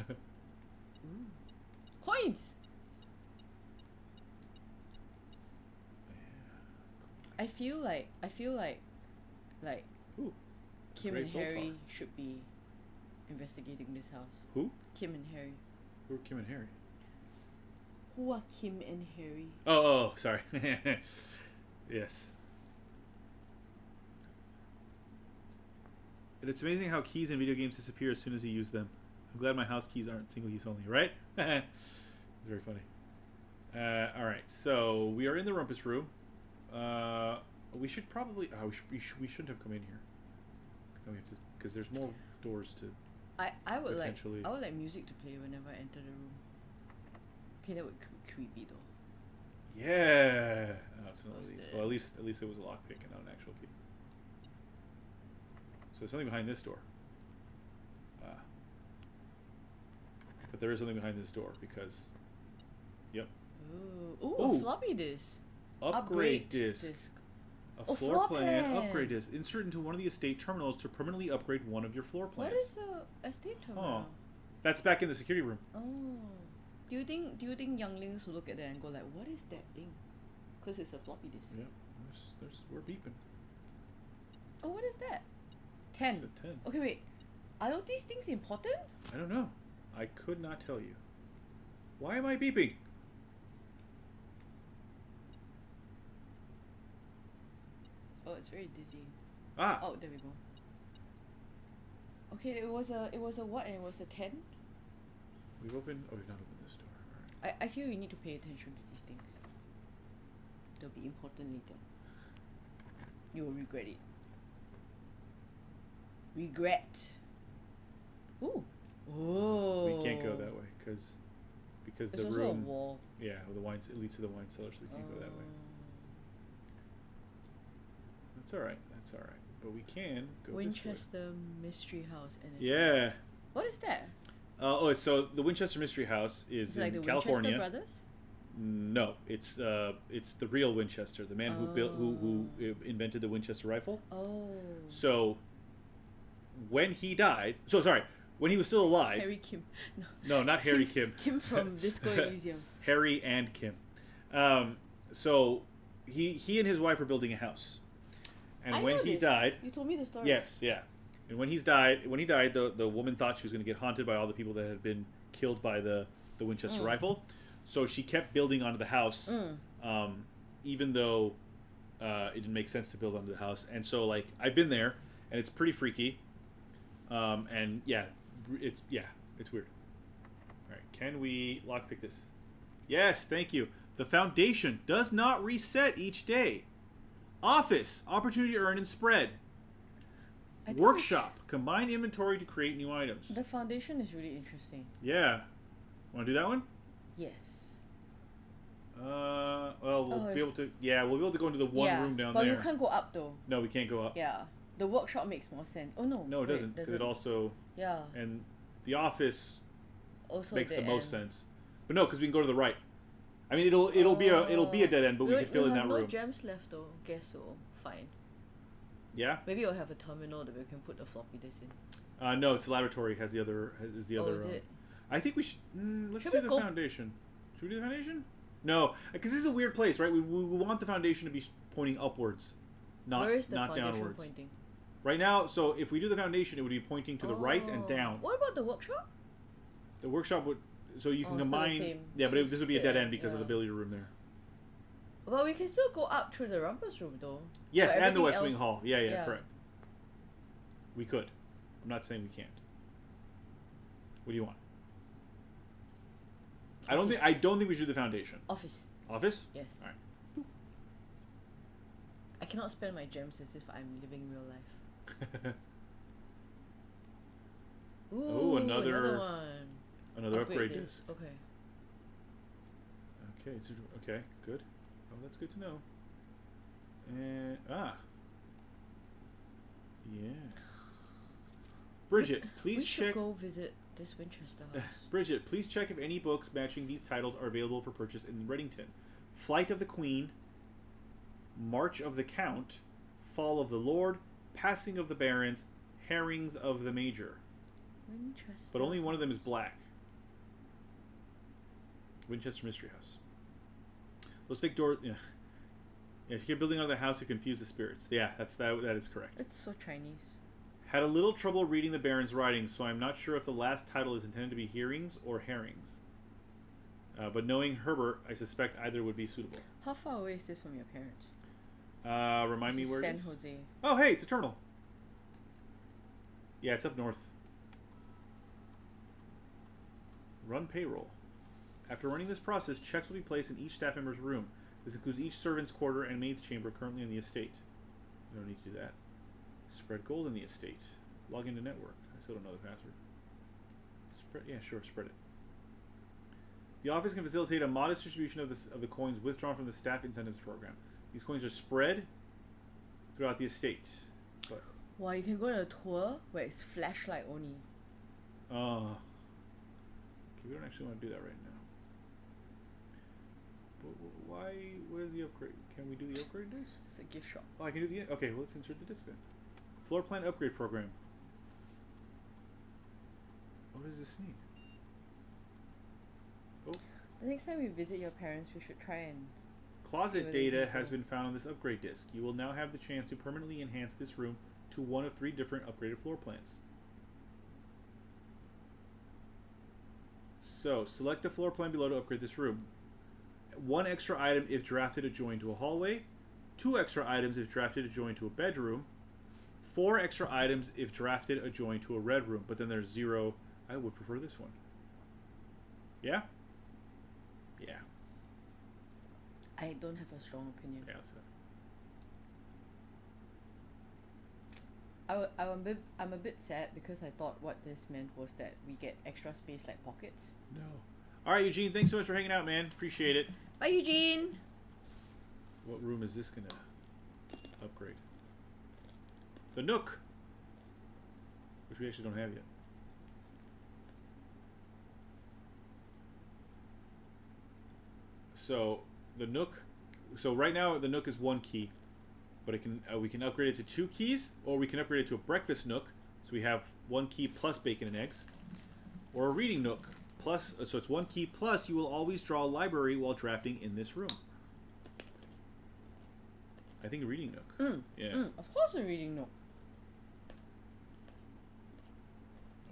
now. Ooh. Coins. I feel like Ooh, Kim and great Zoltar. Harry should be investigating this house. Who? Kim and Harry. Who are Kim and Harry? Who are Kim and Harry? Oh, sorry. Yes. And it's amazing how keys in video games disappear as soon as you use them. I'm glad my house keys aren't single use only, right? It's very funny. Alright, so we are in the rumpus room. We should probably... we shouldn't have come in here. Because there's more doors to... I would Potentially. like music to play whenever I enter the room. Okay, that would be creepy though. Yeah! Oh, it's one of What's these. that? Well, at least it was a lockpick and not an actual key. So there's something behind this door. But there is something behind this door because... Yep. Ooh, Ooh. a floppy disk. Upgrade disc. A floor plan plan. upgrade disc. Insert into one of the estate terminals to permanently upgrade one of your floor plans. What is a estate terminal? That's back in the security room. Oh. Do you think younglings will look at that and go like, what is that thing? Because it's a floppy disk. Yeah, we're beeping. Oh, what is that? 10. It's a 10. Okay, wait. Are all these things important? I don't know. I could not tell you. Why am I beeping? Oh, it's very dizzy. Ah! Oh, there we go. Okay, it was a what? And it was a 10? We've opened... Oh, we've not opened this door. Alright. I feel you need to pay attention to these things. They'll be important later. You will regret it. Regret. Ooh. Oh. We can't go that way because There's the also room... a wall. Yeah, well, the wine, it leads to the wine cellar, so we can't go that way. That's alright. That's alright. But we can go Winchester Mystery House. this way. Yeah. What is that? So the Winchester Mystery House is Is it like in the California. Winchester brothers? No, it's the real Winchester, the man who invented the Winchester rifle. Oh. So when he died, when he was still alive. Harry Kim. No, not Harry Kim. Kim from Disco Elysium. Harry and Kim. So he and his wife were building a house, and I when know he this. died, You told me the story. yes, yeah, and when he died, the woman thought she was going to get haunted by all the people that had been killed by the Winchester rifle, so she kept building onto the house, even though it didn't make sense to build onto the house. And so like I've been there, and it's pretty freaky, and it's weird. All right, can we lockpick this? Yes, thank you. The foundation does not reset each day. Office, opportunity to earn and spread. I think Workshop, combine inventory to create new items. The foundation is really interesting. Yeah. Want to do that one? Yes. Well, we'll Oh, be able to. Yeah, we'll be able to go into the one room down but there. we can't go up though. No, we can't go up. Yeah. The workshop makes more sense. Oh no. No, it wait, doesn't. Because it also. Yeah. And the office Also makes the dead most end. sense. But no, because we can go to the right. I mean, it'll be a dead end, but we can fill in that no room. gems left though. Guess so. Fine. Yeah. Maybe we'll have a terminal that we can put the floppy disk in. No, it's the laboratory has the other. Is it? I think we should. Let's Should do we the go- foundation. Should we do the foundation? No, because this is a weird place, right? We want the foundation to be pointing upwards, not Where is the not foundation downwards. pointing? Right now, so if we do the foundation, it would be pointing to the right and down. What about the workshop? The workshop would, so you can Oh, still the combine. same. Yeah, but So this would be a it's dead dead, end because of the yeah. billiard room there. Well, we can still go up through the rumpus room though. Yes, So and the everything West Wing else- Hall. Yeah, yeah. correct. We could. I'm not saying we can't. What do you want? I don't think we should do the foundation. Office. Office? Yes. All right. I cannot spend my gems as if I'm living real life. Ooh, another one. Another upgrade disc. Okay. Okay, so, okay, good. Oh, that's good to know. And yeah. Bridget, please we check. should go visit this Winchester house. Bridget, please check if any books matching these titles are available for purchase in Reddington. Flight of the Queen, March of the Count, Fall of the Lord, Passing of the Barons, Herrings of the Major. Winchester. But only one of them is black. Winchester Mystery House. Those Victor. Yeah. Yeah, if you keep building on the house, you confuse the spirits. Yeah, that is correct. It's so Chinese. Had a little trouble reading the Baron's writing, so I'm not sure if the last title is intended to be Hearings or Herrings. But knowing Herbert, I suspect either would be suitable. How far away is this from your parents? Remind me where it is. San Jose. Oh, hey, it's Eternal. Yeah, it's up north. Run payroll. After running this process, checks will be placed in each staff member's room. This includes each servant's quarter and maid's chamber currently in the estate. You don't need to do that. Spread gold in the estate. Log into network. I still don't know the password. Spread. Yeah, sure. Spread it. The office can facilitate a modest distribution of the coins withdrawn from the staff incentives program. These coins are spread throughout the estate. But wow, you can go on a tour where it's flashlight only. okay, we don't actually want to do that right now. But why? What is the upgrade? Can we do the upgrade disc? It's a gift shop. Oh, I can do the. Okay, well, let's insert the disc then. Floor plan upgrade program. What does this mean? Oh. The next time we visit your parents, we should try and... Closet data has been found on this upgrade disc. You will now have the chance to permanently enhance this room to one of 3 different upgraded floor plans. So, select a floor plan below to upgrade this room. 1 extra item if drafted adjoined to a hallway. 2 extra items if drafted adjoined to a bedroom. 4 extra items if drafted adjoined to a red room. But then there's 0. I would prefer this one. Yeah? Yeah. I don't have a strong opinion. Yeah, so. I'm a bit sad because I thought what this meant was that we get extra space like pockets. No. All right, Eugene, thanks so much for hanging out, man. Appreciate it. Bye, Eugene! What room is this going to upgrade? The Nook, which we actually don't have yet. So the Nook, so right now the Nook is 1 key, but it can we can upgrade it to 2 keys, or we can upgrade it to a breakfast Nook, so we have 1 key plus bacon and eggs, or a reading Nook plus. So it's 1 key plus you will always draw a library while drafting in this room. I think a reading Nook. Yeah. Of course, a reading nook.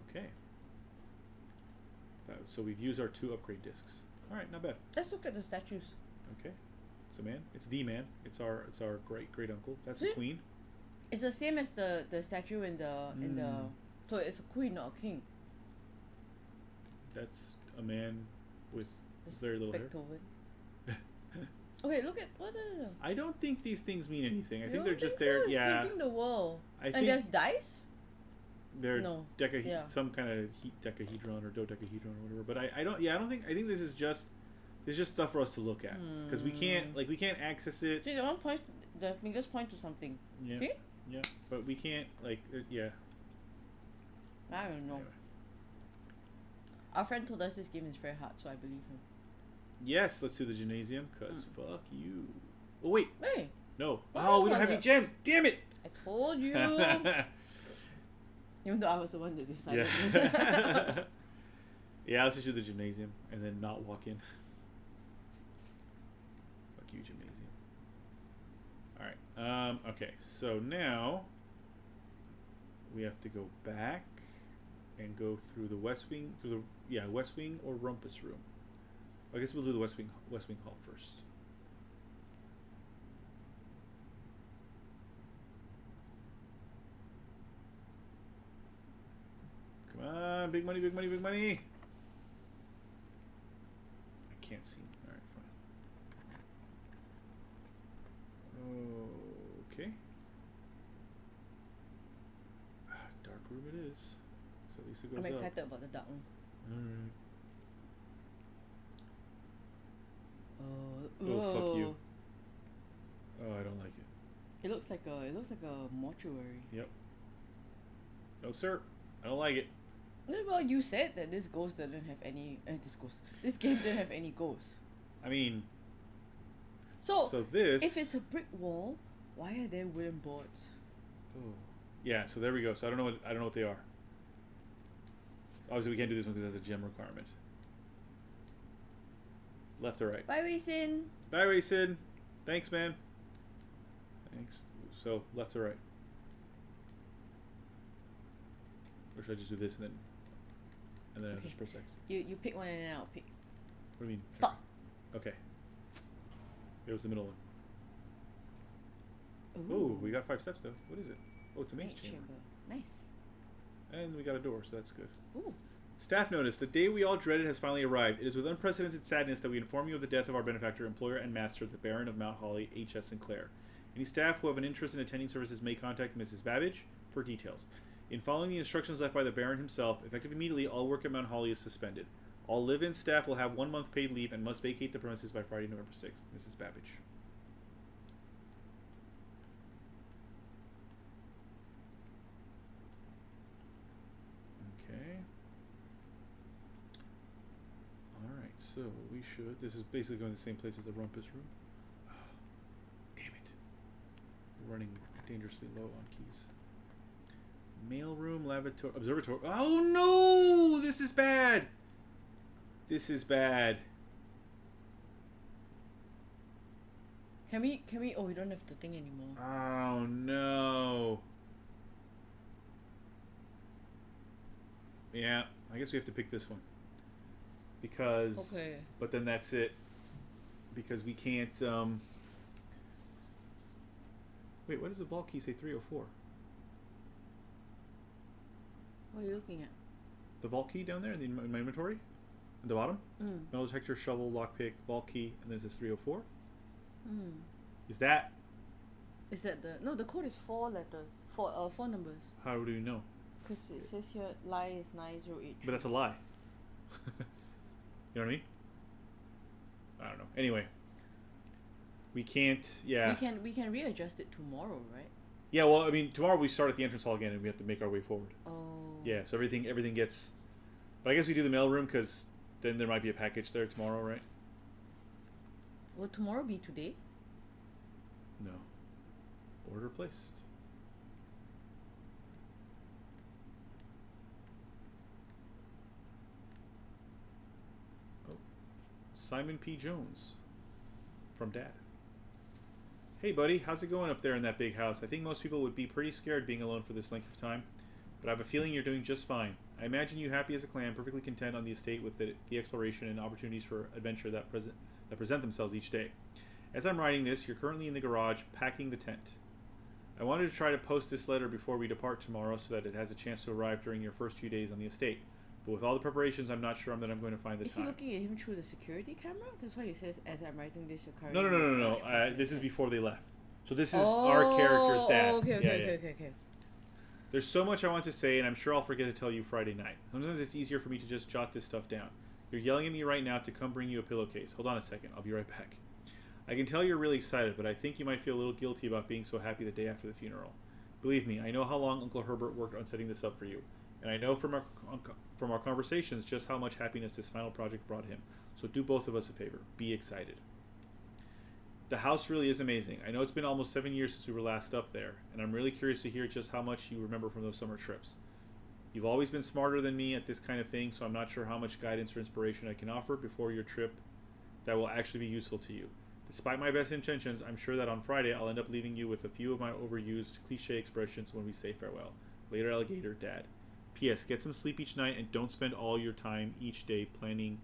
Okay. So we've used our 2 upgrade discs. All right, not bad. Let's look at the statues. Okay. It's a man. It's the man. It's our great uncle. That's See? a queen. It's the same as the statue in the so it's a queen, not a king. That's a man with This very little hair. Beethoven. Okay, look at what are I don't think these things mean anything. I You think they're don't just so? there. It's Yeah, painting the wall. I And think there's dice? they're No. deca Yeah. some kind of decahedron or dodecahedron or whatever. But I don't. Yeah, I don't think. I think this is just. It's just stuff for us to look at because we can't access it. See, the one point, the fingers point to something. Yeah. See? Yeah, but we can't yeah. I don't know. Anyway. Our friend told us this game is very hard, so I believe him. Yes, let's do the gymnasium, cause fuck you. Oh wait, Hey, no. What Oh, we else don't are have any there? gems. Damn it. I told you. Even though I was the one that decided. Yeah. Yeah, let's just do the gymnasium and then not walk in. Fuck you, gymnasium. All right. Okay. So now we have to go back and go through the West Wing, West Wing or Rumpus Room. I guess we'll do the West Wing Hall first. Come on, big money, big money, big money. can't see. All right, fine. Okay. Dark room it is. So at least it goes I'm up. excited about the dark room. Alright. Oh, fuck you. Oh, I don't like it. It looks like a mortuary. Yep. No, sir. I don't like it. Well, you said that this ghost didn't have any. This game didn't have any ghosts. I mean. So this. if it's a brick wall, why are there wooden boards? Oh. Yeah. So there we go. So I don't know what they are. Obviously, we can't do this one because that's a gem requirement. Left or right? Bye, Racing. Bye, Racing. Thanks, man. Thanks. So left or right? Or should I just do this and then I'll just press X? You pick one and then I'll pick. What do you mean? Stop. Okay. It was the middle one. Ooh. Ooh, we got 5 steps though. What is it? Oh, it's a maze chamber. Nice. And we got a door, so that's good. Ooh. Staff notice: the day we all dreaded has finally arrived. It is with unprecedented sadness that we inform you of the death of our benefactor, employer, and master, the Baron of Mount Holly, H.S. Sinclair. Any staff who have an interest in attending services may contact Mrs. Babbage for details. In following the instructions left by the Baron himself, effective immediately, all work at Mount Holly is suspended. All live-in staff will have 1 month paid leave and must vacate the premises by Friday, November 6th. Mrs. Babbage. Okay. Alright, so we should... This is basically going to the same place as the Rumpus room. Damn it. We're running dangerously low on keys. Mail room, lavatory, observatory. Oh no! This is bad! This is bad. Can we oh, we don't have the thing anymore. Oh no. Yeah, I guess we have to pick this one. Because Okay. But then that's it. Because we can't Wait, what does the vault key say? 304? What are you looking at? The vault key down there in my inventory? At the bottom? Metal detector, shovel, lockpick, vault key, and then it says 304? Is that... Is that the... No, the code is 4 letters. 4 numbers. How do you know? Because it says here, lie is 908. But that's a lie. You know what I mean? I don't know. Anyway. We can't... Yeah. We can readjust it tomorrow, right? Yeah, well, I mean, tomorrow we start at the entrance hall again and we have to make our way forward. Oh. Yeah, so everything gets... But I guess we do the mailroom because then there might be a package there tomorrow, right? Will tomorrow be today? No. Order placed. Oh. Simon P. Jones. From Dad. Hey buddy, how's it going up there in that big house? I think most people would be pretty scared being alone for this length of time, but I have a feeling you're doing just fine. I imagine you happy as a clam, perfectly content on the estate with the exploration and opportunities for adventure that present themselves each day. As I'm writing this, you're currently in the garage packing the tent. I wanted to try to post this letter before we depart tomorrow so that it has a chance to arrive during your first few days on the estate. But with all the preparations, I'm not sure that I'm going to find the Is time. he looking at him through the security camera? That's why he says, as I'm writing this, you're currently... No. This is before they left. So this is our character's dad. Oh, okay. There's so much I want to say, and I'm sure I'll forget to tell you Friday night. Sometimes it's easier for me to just jot this stuff down. You're yelling at me right now to come bring you a pillowcase. Hold on a second. I'll be right back. I can tell you're really excited, but I think you might feel a little guilty about being so happy the day after the funeral. Believe me, I know how long Uncle Herbert worked on setting this up for you, and I know from our conversations just how much happiness this final project brought him. So do both of us a favor. Be excited. The house really is amazing. I know it's been almost 7 years since we were last up there, and I'm really curious to hear just how much you remember from those summer trips. You've always been smarter than me at this kind of thing, so I'm not sure how much guidance or inspiration I can offer before your trip that will actually be useful to you. Despite my best intentions, I'm sure that on Friday I'll end up leaving you with a few of my overused cliche expressions when we say farewell. Later, alligator, Dad. P.S. Get some sleep each night and don't spend all your time each day playing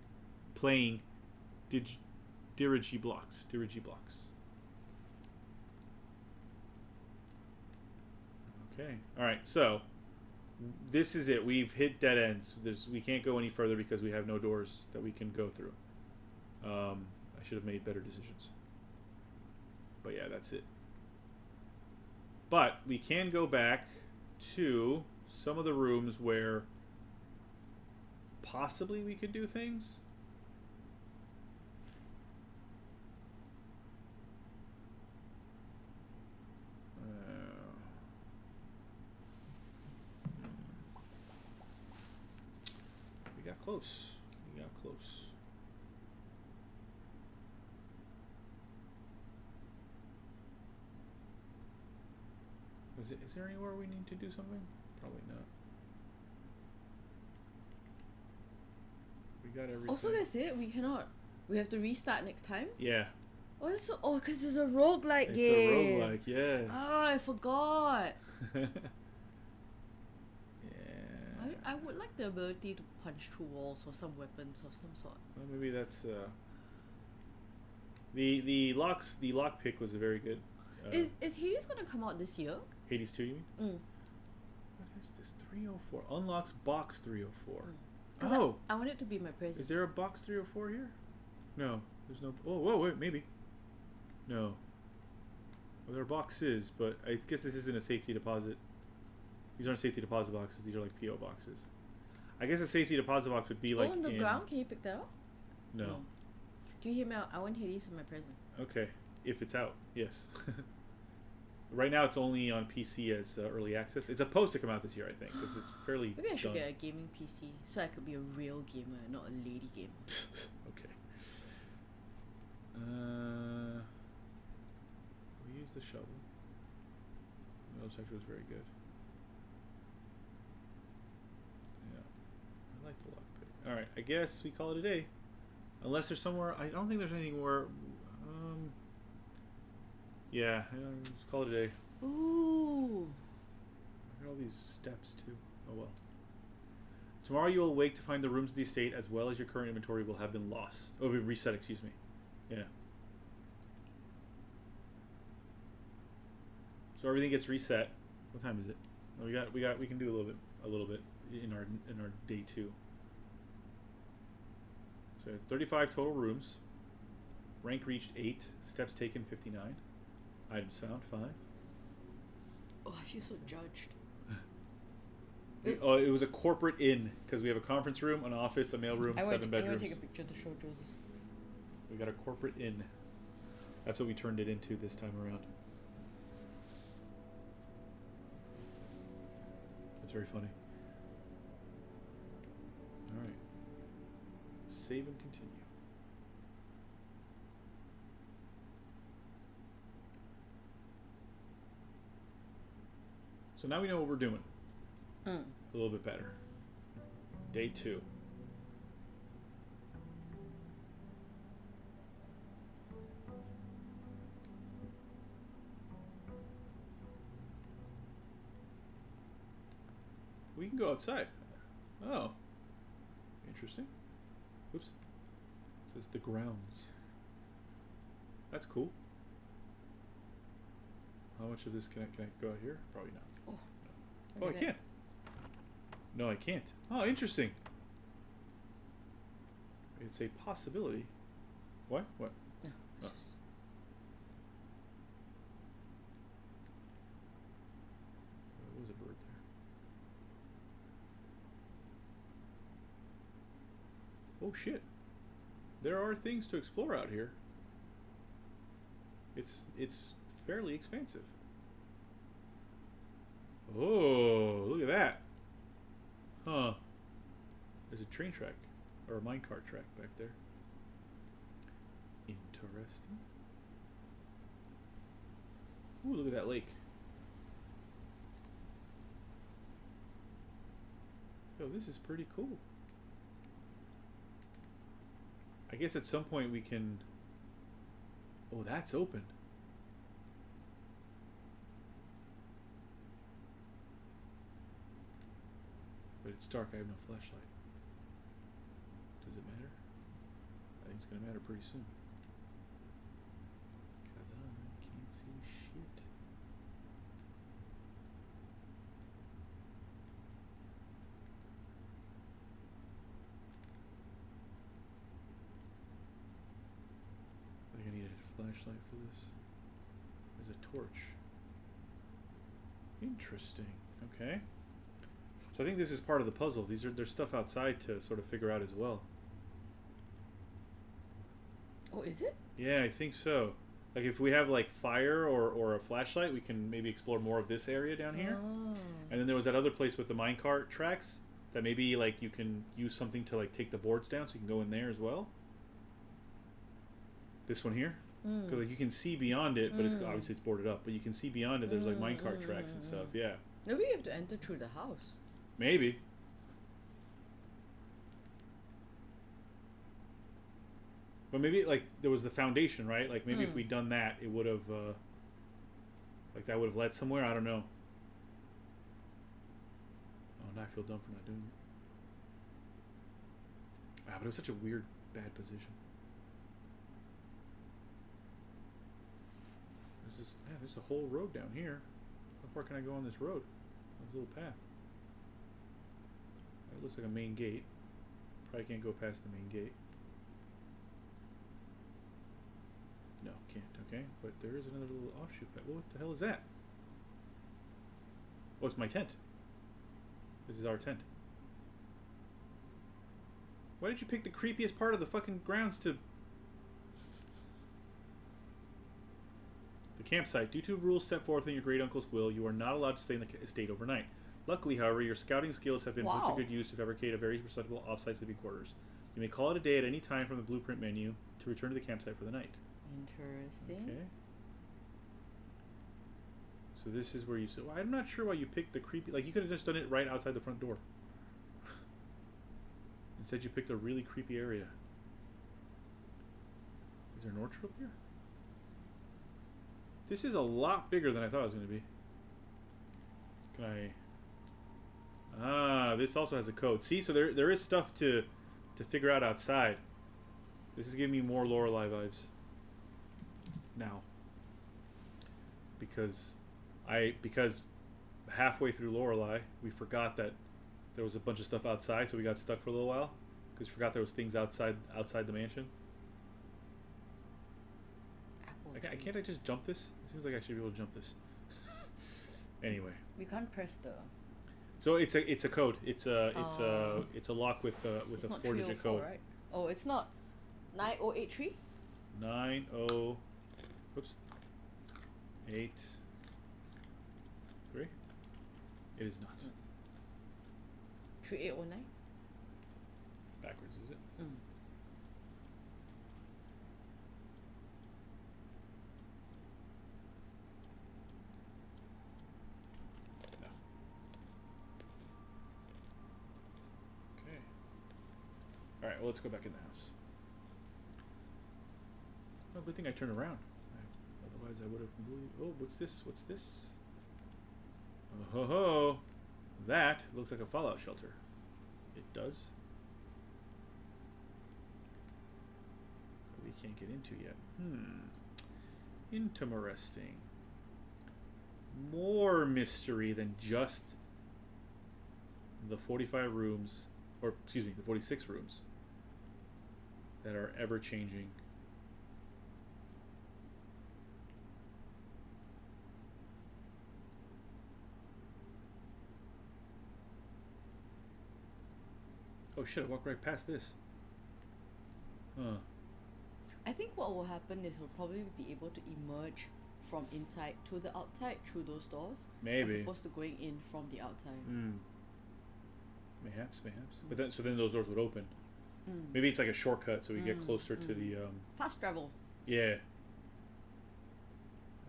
dirigiblocks. Okay. Alright, so this is it. We've hit dead ends. We can't go any further because we have no doors that we can go through. I should have made better decisions. But yeah, that's it. But we can go back to some of the rooms where possibly we could do things. We got close. We got close. Is there anywhere we need to do something? Probably not. We got everything. Also, that's it. We cannot. We have to restart next time. Yeah. Oh, that's so. Oh, because it's a roguelike It's game. a roguelike, yes. Ah, I forgot. Yeah. I would like the ability to punch through walls or some weapons of some sort. Well, maybe that's the lock pick was a very good. Is Hades gonna come out this year? Hades 2, you mean? Mm. What is this? 304 unlocks box 304. 'Cause Oh, I want it to be my present. is there a box 304 here? No, there's no. Oh, whoa, wait, maybe. No. Well, there are boxes, but I guess this isn't a safety deposit. These aren't safety deposit boxes. These are like PO boxes. I guess a safety deposit box would be like on the ground? Can you pick that up? No. Do you hear me out? I want Hades in my present. Okay, if it's out, yes. Right now, it's only on PC as early access. It's supposed to come out this year, I think, because it's fairly. Maybe I should done. get a gaming PC so I could be a real gamer, not a lady gamer. Okay. We use the shovel. The detector was very good. Yeah, I like the lockpick. All right, I guess we call it a day. Unless there's somewhere. I don't think there's anything where. Yeah, let's call it a day. Ooh. I got all these steps too. Oh well. Tomorrow you will awake to find the rooms of the estate as well as your current inventory will have been lost. Oh, been reset. Excuse me. Yeah. So everything gets reset. What time is it? Oh, we can do a little bit in our day 2. So 35 total rooms. Rank reached 8. Steps taken 59. Items found 5. Oh, I feel so judged. It was a corporate inn because we have a conference room, an office, a mail room, 7 bedrooms. I want to take a picture to show Joseph. We got a corporate inn. That's what we turned it into this time around. That's very funny. All right. Save and continue. So now we know what we're doing. A little bit better. Day 2. We can go outside. Oh. Interesting. Oops. It says the grounds. That's cool. How much of this can I go out here? Probably not. Oh. Oh, I can't. No, I can't. Oh, interesting. It's a possibility. What? What? No, it's Oh. just... There was a bird there. Oh shit. There are things to explore out here. It's fairly expansive. Oh, look at that. Huh. There's a train track or a minecart track back there. Interesting. Ooh, look at that lake. Yo, this is pretty cool. I guess at some point we can... Oh, that's open. But it's dark, I have no flashlight. Does it matter? I think it's gonna matter pretty soon. Cause I can't see shit. flashlight for this. There's a torch. Interesting. Okay. So I think this is part of the puzzle. There's stuff outside to sort of figure out as well. Oh, is it? Yeah, I think so. Like if we have like fire or a flashlight, we can maybe explore more of this area down here. Oh. And then there was that other place with the minecart tracks that maybe like you can use something to like take the boards down, so you can go in there as well. This one here, because like you can see beyond it, but it's obviously it's boarded up. But you can see beyond it. There's like minecart tracks and stuff. Yeah, Maybe you have to enter through the house. maybe. But maybe like there was the foundation, right? Like maybe if we'd done that, it would have like that would have led somewhere. I don't know. Oh, now I feel dumb for not doing it. Ah, but it was such a weird, bad position. There's this. Yeah, there's a whole road down here. How far can I go on this road? This little path. It looks like a main gate. Probably can't go past the main gate. No, can't. Okay, but there is another little offshoot. What the hell is that? Oh, it's my tent. This is our tent. Why did you pick the creepiest part of the fucking grounds to... The campsite. Due to rules set forth in your great uncle's will, you are not allowed to stay in the estate overnight. Luckily, however, your scouting skills have been put to good use to fabricate a very respectable off-site sleeping quarters. You may call it a day at any time from the blueprint menu to return to the campsite for the night. Interesting. Okay. So this is where you... So I'm not sure why you picked the creepy... Like, you could have just done it right outside the front door. Instead, you picked a really creepy area. Is there an orchard up here? This is a lot bigger than I thought it was going to be. Can I... Ah, this also has a code. See, so there is stuff to figure out outside. This is giving me more Lorelei vibes. Now. Because halfway through Lorelei, we forgot that there was a bunch of stuff outside, so we got stuck for a little while. Because we forgot there was things outside the mansion. Can't I just jump this? It seems like I should be able to jump this. Anyway. We can't press the... So it's a code. It's a lock with a 4-digit code. Right? Oh, it's not 9083? 90. Oops. 8. 3. It is not. 3809? Backwards, is it? No. Okay. All right. Well, let's go back in the house. Oh, good thing I turned around. Otherwise, I would have completely... Oh, what's this? What's this? Oh ho ho! That looks like a fallout shelter. It does. That we can't get into yet. Interesting. More mystery than just the 45 rooms, or excuse me, the 46 rooms that are ever changing. Oh shit, I walked right past this. Huh. I think what will happen is we'll probably be able to emerge from inside to the outside through those doors. Maybe. As opposed to going in from the outside. Mayhaps. But then those doors would open. Maybe it's like a shortcut so we get closer to the... Fast travel. Yeah.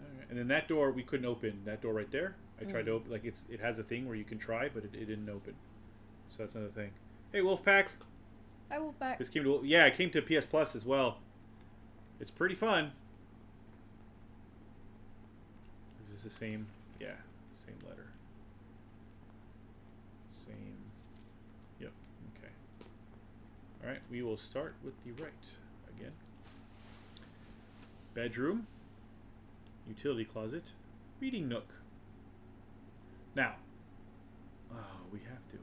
Alright. And then that door we couldn't open. That door right there. I tried to open... Like it has a thing where you can try, but it didn't open. So that's another thing. Hey, Wolfpack. Hi, Wolfpack. This came to... Yeah, it came to PS Plus as well. It's pretty fun. Is this the same? Yeah, same letter. Same. Yep, okay. Alright, we will start with the right again. Bedroom. Utility closet. Reading nook. Now. Oh, we have to.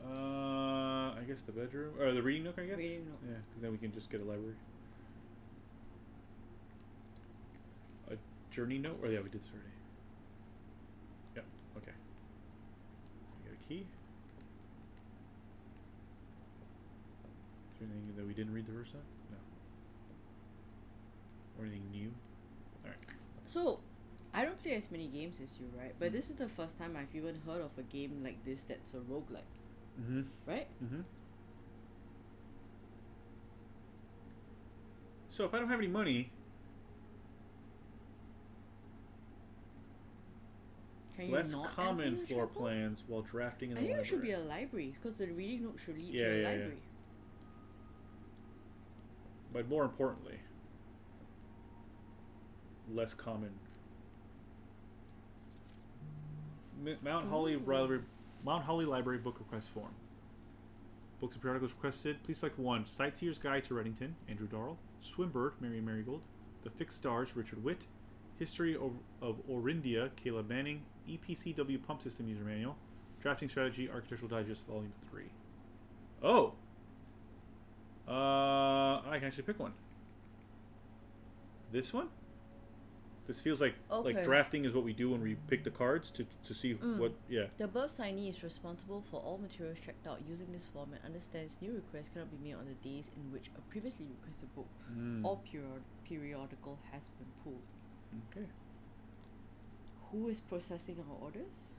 I guess the bedroom. Or the reading nook, I guess? Reading nook. Yeah, because then we can just get a library. Journey note? Oh yeah, we did this already. Yep. Okay. We got a key. Is there anything that we didn't read the first time? No. Or anything new? All right. So, I don't play as many games as you, right? But this is the first time I've even heard of a game like this that's a roguelike. Mm-hmm. Right? Mm-hmm. So if I don't have any money, Can less you not common add to floor your shop? plans while drafting in I the think library. it should be a library because the reading nook should lead to Yeah, a yeah. library. But more importantly, less common. Mount Holly Library book request form. Books and periodicals requested. Please select 1. Sightseer's Guide to Reddington, Andrew Darrell. Swimbird, Mary Marigold. The Fixed Stars, Richard Witt. History of Orindia, Caleb Manning. EPCW Pump System User Manual. Drafting Strategy, Architectural Digest, Volume 3. Oh! I can actually pick one. This one? This feels like Okay. drafting is what we do when we pick the cards to see what. Yeah. The above signee is responsible for all materials checked out using this form and understands new requests cannot be made on the days in which a previously requested book or periodical has been pulled. Okay. Who is processing our orders?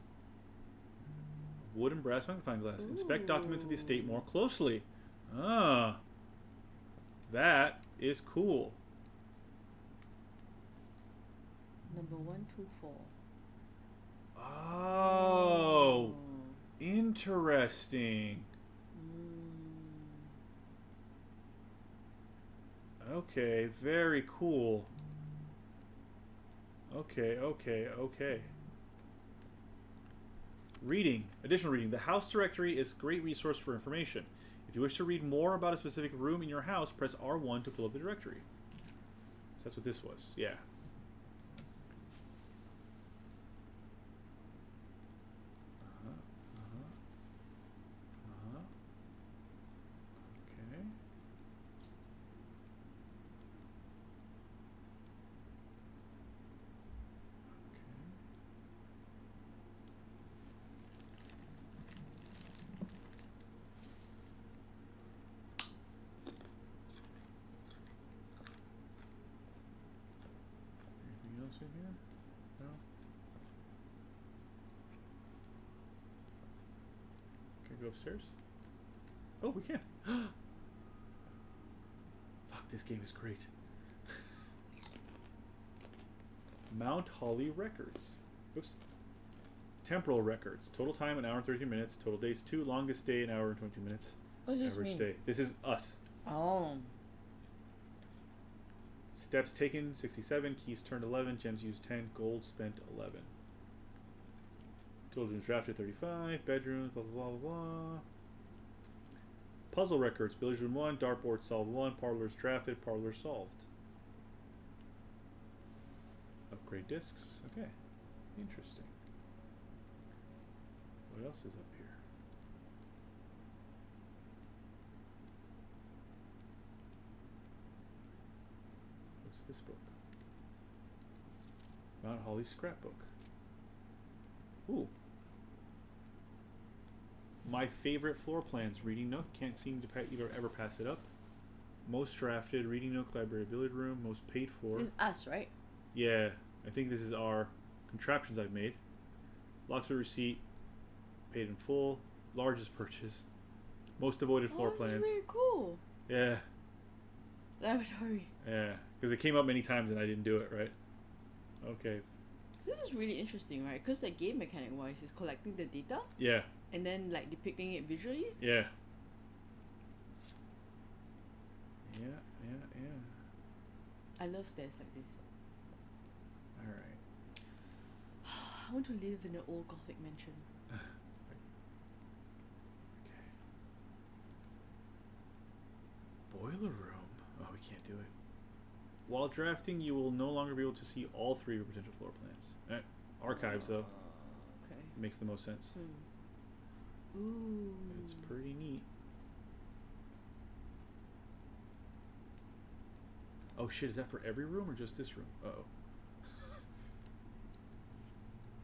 Wood and brass magnifying glass. Inspect documents of the estate more closely. Ah. That is cool. Number 124. Oh. Interesting. Okay, very cool. Okay. Reading. Additional reading. The house directory is a great resource for information. If you wish to read more about a specific room in your house, press R1 to pull up the directory. So that's what this was. Yeah. Okay. Anything else in here? No? Can we go upstairs? Oh, we can. Fuck, this game is great. Mount Holly Records. Oops. Temporal records. Total time, 1 hour and 32 minutes. Total days, 2. Longest day, 1 hour and 22 minutes. What does this Average mean? day. This is us. Oh. Steps taken, 67. Keys turned, 11. Gems used, 10. Gold spent, 11. Children's drafted, 35. Bedrooms, blah, blah, blah, blah. Puzzle records. Billiards room 1. Dartboard solved 1. Parlors drafted. Parlor solved. Upgrade discs. Okay. Interesting. What else is up here? What's this book? Mount Holly scrapbook. Ooh. My favorite floor plans. Reading nook. Can't seem to either ever pass it up. Most drafted. Reading nook. Library billiard room. Most paid for. It's us, right? Yeah. I think this is our contraptions I've made. Locksmith receipt. Paid in full. Largest purchase. Most avoided floor This plans. is really cool. Yeah. Laboratory. Yeah. Because it came up many times and I didn't do it, right? Okay. This is really interesting, right? Because the game mechanic wise is collecting the data Yeah. and then like depicting it visually. Yeah. Yeah. I love stairs like this. Alright. I want to live in an old Gothic mansion. Boiler room. Oh, we can't do it. While drafting, you will no longer be able to see all 3 of your potential floor plans. Archives, though. Okay. Makes the most sense. Ooh. It's pretty neat. Oh shit, is that for every room or just this room? Uh-oh.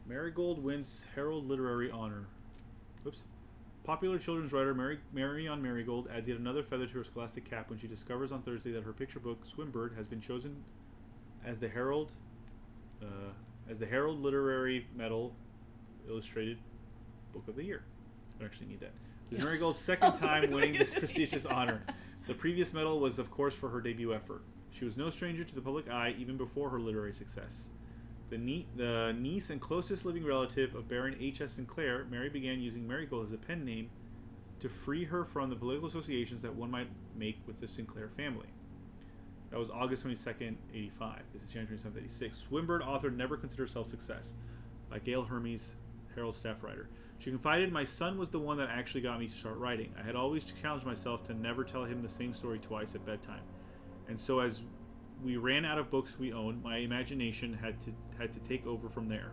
Marigold wins Herald Literary Honor. Oops. Popular children's writer Marion Marigold adds yet another feather to her scholastic cap when she discovers on Thursday that her picture book Swimbird has been chosen as the Herald Literary Medal Illustrated Book of the Year. I don't actually need that. This is Marigold's second time winning this prestigious honor. The previous medal was, of course, for her debut effort. She was no stranger to the public eye even before her literary success. The niece and closest living relative of Baron H.S. Sinclair, Mary began using Marigold as a pen name to free her from the political associations that one might make with the Sinclair family. That was August 22nd, 85. This is January 27th, 86. Swimbird author never considered herself success. By Gail Hermes, Herald staff writer. She confided, my son was the one that actually got me to start writing. I had always challenged myself to never tell him the same story twice at bedtime. And so as we ran out of books we owned, my imagination had to take over from there.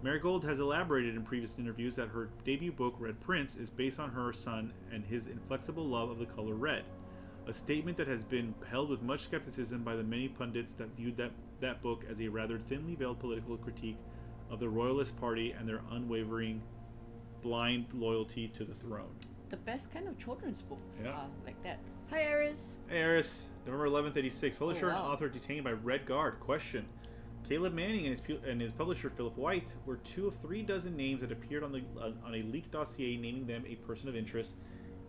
Marigold has elaborated in previous interviews that her debut book, Red Prince, is based on her son and his inflexible love of the color red. A statement that has been held with much skepticism by the many pundits that viewed that book as a rather thinly veiled political critique of the Royalist Party and their unwavering, blind loyalty to the throne. The best kind of children's books Yeah. are like that. Hi, Eris. Hey, Eris. November 11th, 86. Publisher and wow. author detained by Red Guard. Question. Caleb Manning and his publisher Philip White were 2 of 3 dozen names that appeared on a leaked dossier naming them a person of interest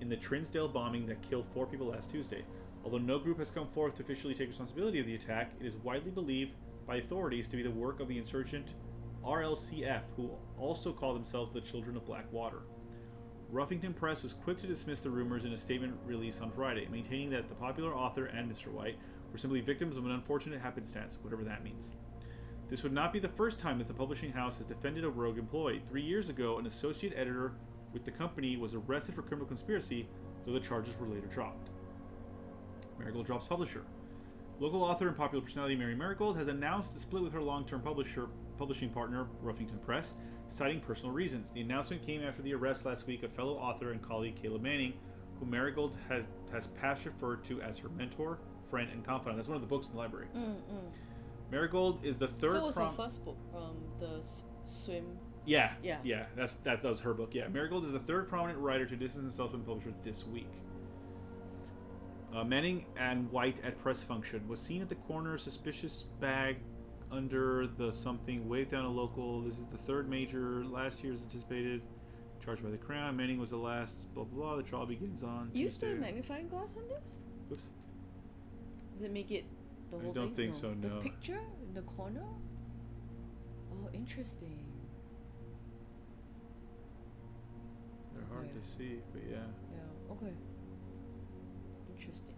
in the Trinsdale bombing that killed 4 people last Tuesday. Although no group has come forth to officially take responsibility of the attack, it is widely believed by authorities to be the work of the insurgent RLCF, who also call themselves the Children of Blackwater. Ruffington Press was quick to dismiss the rumors in a statement released on Friday, maintaining that the popular author and Mr. White were simply victims of an unfortunate happenstance, whatever that means. This would not be the first time that the publishing house has defended a rogue employee. 3 years ago, an associate editor with the company was arrested for criminal conspiracy, though the charges were later dropped. Marigold drops publisher. Local author and popular personality Mary Marigold has announced a split with her long-term publishing partner, Ruffington Press, citing personal reasons. The announcement came after the arrest last week of fellow author and colleague Caleb Manning, who Marigold has past referred to as her mentor, friend, and confidant. That's one of the books in the library. Marigold is the third. So was her first book, the swim. Yeah. Yeah. That was her book. Yeah, Marigold is the third prominent writer to distance himself from the publisher this week. Manning and White at press function was seen at the corner, suspicious bag under the something, waved down a local. This is the third major. Last year's anticipated. Charged by the Crown. Manning was the last. Blah blah blah. The trial begins on Use the Tuesday. magnifying glass on this? Oops. Does it make it the whole I don't thing? think so. The No. picture in the corner? Oh, interesting. They're hard Okay. to see, but yeah. Yeah. Okay. Interesting.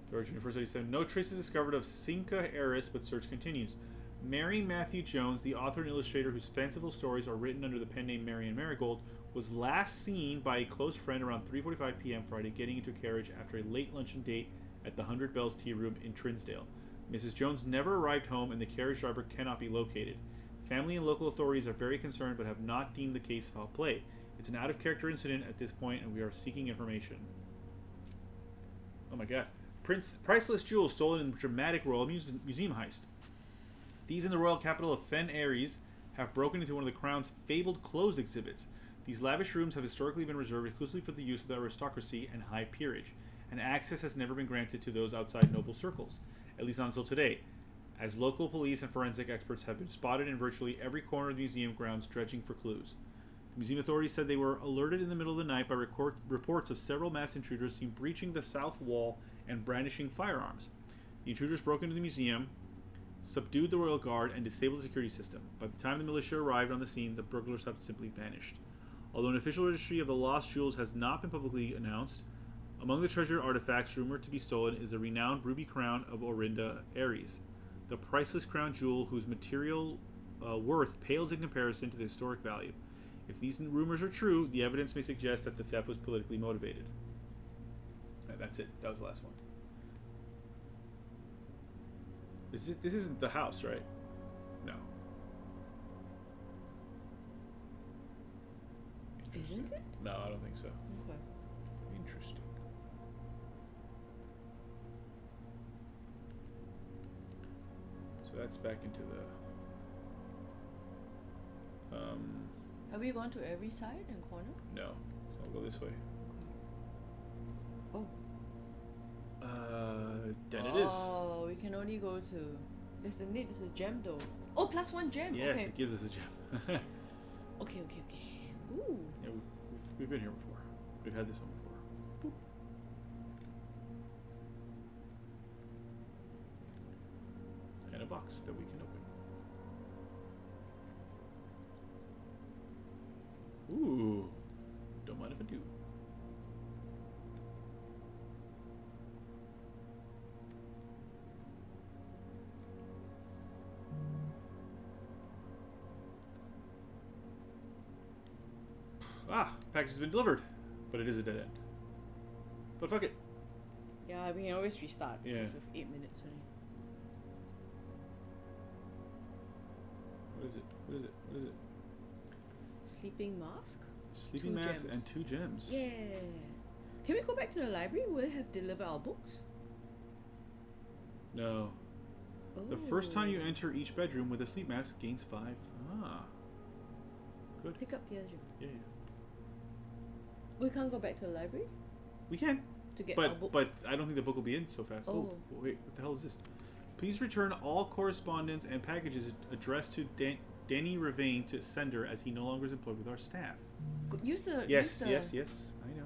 February 21st, 87. No traces discovered of Cinca Eris, but search continues. Mary Matthew Jones, the author and illustrator whose fanciful stories are written under the pen name Marion Marigold, was last seen by a close friend around 3:45 p.m. Friday getting into a carriage after a late luncheon date at the 100 Bells Tea Room in Trinsdale. Mrs. Jones never arrived home and the carriage driver cannot be located. Family and local authorities are very concerned but have not deemed the case foul play. It's an out-of-character incident at this point and we are seeking information. Oh my god. Priceless jewels stolen in dramatic royal museum heist. Thieves in the royal capital of Fen Aries have broken into one of the Crown's fabled closed exhibits. These lavish rooms have historically been reserved exclusively for the use of the aristocracy and high peerage, and access has never been granted to those outside noble circles, at least not until today, as local police and forensic experts have been spotted in virtually every corner of the museum grounds dredging for clues. The museum authorities said they were alerted in the middle of the night by reports of several masked intruders seen breaching the south wall and brandishing firearms. The intruders broke into the museum, subdued the royal guard, and disabled the security system. By the time the militia arrived on the scene, the burglars have simply vanished. Although an official registry of the lost jewels has not been publicly announced, among the treasured artifacts rumored to be stolen is the renowned ruby crown of Orinda Aries, the priceless crown jewel whose material worth pales in comparison to the historic value. If these rumors are true, the evidence may suggest that the theft was politically motivated. That's it. That was the last one. This isn't the house, right? No. Isn't it? No, I don't think so. Okay. Interesting. So that's back into the Have we gone to every side and corner? No. So I'll go this way. Oh. Then it is. Oh, we can only go to. There's a gem though. Oh, +1 gem. Yes, Okay. it gives us a gem. Okay. Ooh. Yeah, we've been here before. We've had this one before. Boop. And a box that we can open. Ooh. Don't mind if I do. Ah, package has been delivered, but it is a dead end. But fuck it. Yeah, we can always restart Yeah. because of 8 minutes only. What is it? What is it? What is it? Sleeping mask? Sleeping 2 mask gems. and 2 gems. Yeah. Can we go back to the library? Will it have delivered our books? No. Oh. The first time you enter each bedroom with a sleep mask gains 5. Ah. Good. Pick up the other gem. Yeah. We can't go back to the library We can. to get our book. But I don't think the book will be in so fast. Oh. Wait, what the hell is this? Please return all correspondence and packages addressed to Danny Ravain to sender as he no longer is employed with our staff. Use the. Yes, use the, yes. I know.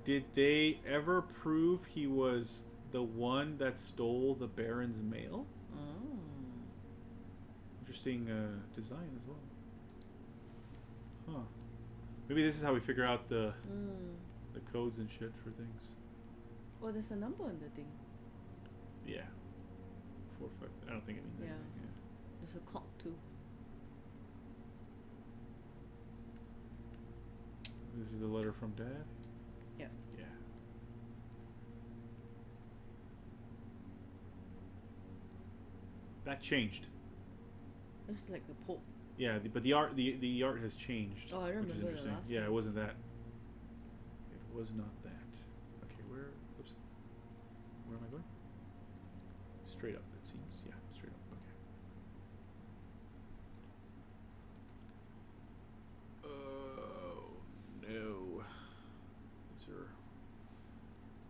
Did they ever prove he was the one that stole the Baron's mail? Oh. Interesting design as well. Huh. Maybe this is how we figure out the codes and shit for things. Oh, there's a number on the thing. Yeah. 4, 5. I don't think it means Yeah. anything. There's a clock too. This is the letter from Dad? Yeah. Yeah. That changed. It's like the Pope. Yeah, but the art has changed. Oh, I which is remember the interesting. last Yeah, time. it wasn't that. It was not that. Okay, where? Oops. Where am I going? Straight up, it seems. Yeah, straight up. Okay. Oh no. These are.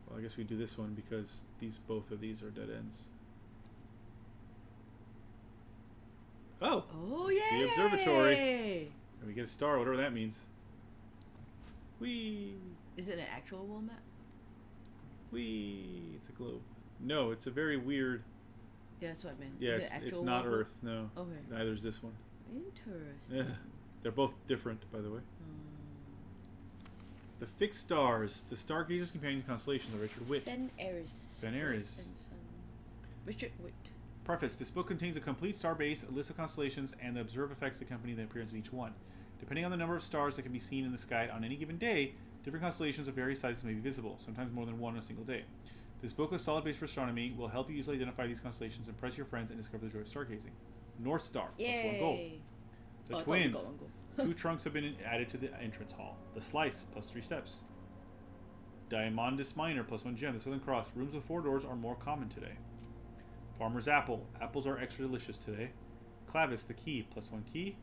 Well, I guess we do this one because both of these are dead ends. Oh. Oh It's yeah. the observatory. And we get a star, whatever that means. Whee! Is it an actual world map? Whee! It's a globe. No, it's a very weird. Yeah, that's what I meant. Yeah, Is it it's actual not world Earth. No. map? Okay. Neither is this one. Interesting. Yeah. They're both different, by the way. The fixed stars, the stargazers' companion constellations of Richard Witt. Fen Eris. Eris. Richard Witt. Preface: this book contains a complete star base, a list of constellations, and the observed effects that accompany the appearance of each one. Depending on the number of stars that can be seen in the sky on any given day, different constellations of various sizes may be visible, sometimes more than one on a single day. This book, a solid base for astronomy, will help you easily identify these constellations, impress your friends, and discover the joy of stargazing. North Star, +1 gold. The Oh, I thought we twins, got 1 gold. 2 trunks have been added to the entrance hall. The slice, +3 steps. Diamondus Minor, +1 gem. The Southern Cross, rooms with 4 doors are more common today. Farmer's Apple, apples are extra delicious today. Clavis, the key, +1 key.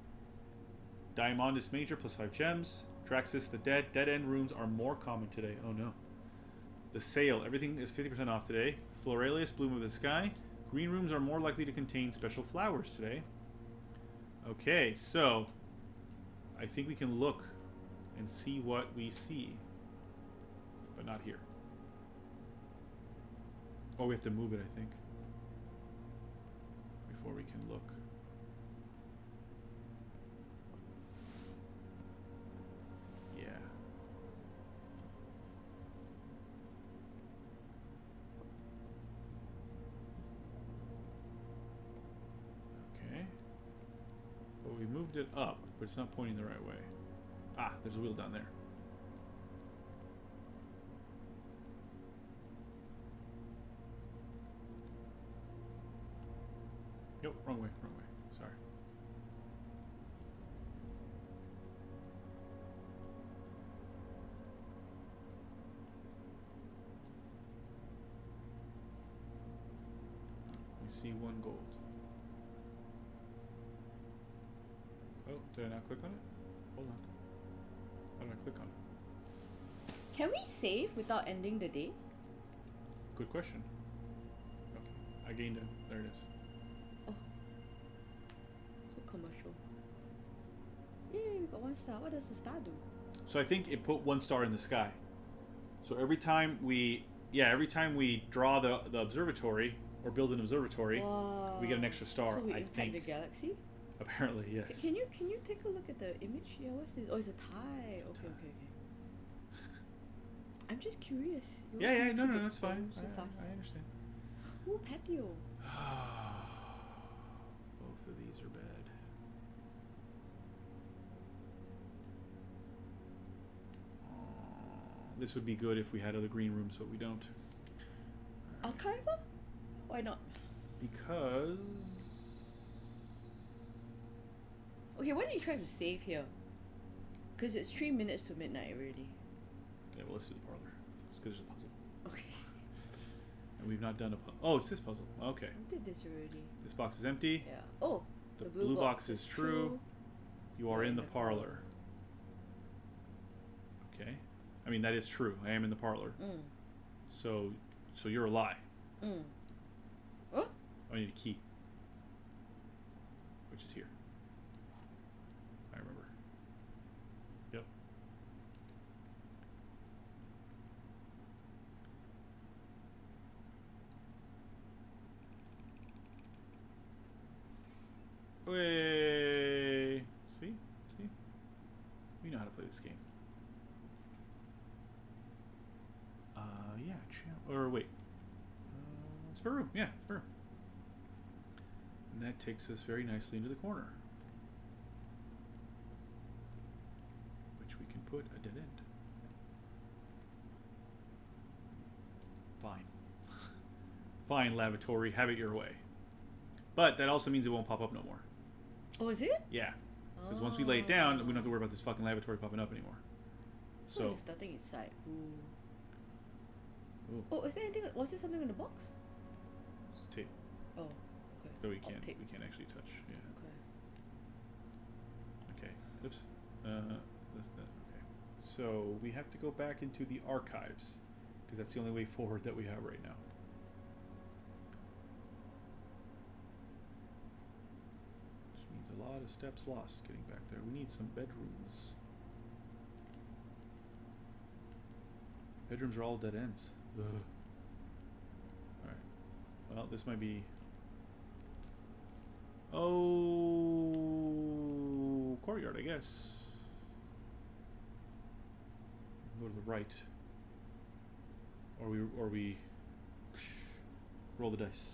Diamondus Major, +5 gems. Draxus, the dead end rooms are more common today. Oh no. The sale, everything is 50% off today. Floralius, bloom of the sky. Green rooms are more likely to contain special flowers today. Okay, so I think we can look and see what we see, but not here. Oh, we have to move it, I think, before we can look. Yeah. Okay. But we moved it up, but it's not pointing the right way. Ah, there's a wheel down there. Nope, wrong way, wrong way. Sorry. We see 1 gold. Oh, did I not click on it? Hold on. How did I click on it? Can we save without ending the day? Good question. Okay. I gained it. There it is. Oh. So commercial. Yay, we got 1 star. What does the star do? So I think it put 1 star in the sky. So every time we draw the observatory or build an observatory, Wow. we get an extra star. So we I impact think. the galaxy? Apparently, yes. Can you take a look at the image? Yeah, what's this? Oh, it's a tie. It's a Okay, tie. okay. I'm just curious. You Yeah, always no, predict that's fine. so fast. I understand. Ooh, patio. Both of these are bad. This would be good if we had other green rooms, but we don't. Archiver? Why not? Because... Okay, why don't you try to save here? Because it's 3 minutes to midnight already. Yeah, well, let's do the parlor. It's because there's a puzzle. Okay. And we've not done a puzzle. Oh, it's this puzzle. Okay. I did this already. This box is empty. Yeah. Oh, The blue box is true. You are in the parlor. Okay. I mean, that is true. I am in the parlor. Mm. So you're a lie. Mm. What? I need a key. Which is here. I remember. Yep. Way. See? We know how to play this game. Yeah, or wait. Spare room. Yeah, spare room. And that takes us very nicely into the corner. Which we can put a dead end. Fine. Fine, lavatory, have it your way. But that also means it won't pop up no more. Oh, is it? Yeah. Because once we lay it down, we don't have to worry about this fucking lavatory popping up anymore. So So, there's nothing inside. Ooh. ooh, Oh, is there anything? Was there something in the box? it's tape. Oh, okay. So we Oh, can't tape. actually touch. Yeah. Okay. Okay. Oops. That's that. Okay. So we have to go back into the archives because that's the only way forward that we have right now. Which means a lot of steps lost getting back there. We need some bedrooms. Bedrooms are all dead ends. Ugh. All right. Well, this might be. Oh, courtyard, I guess. Go to the right, or we roll the dice.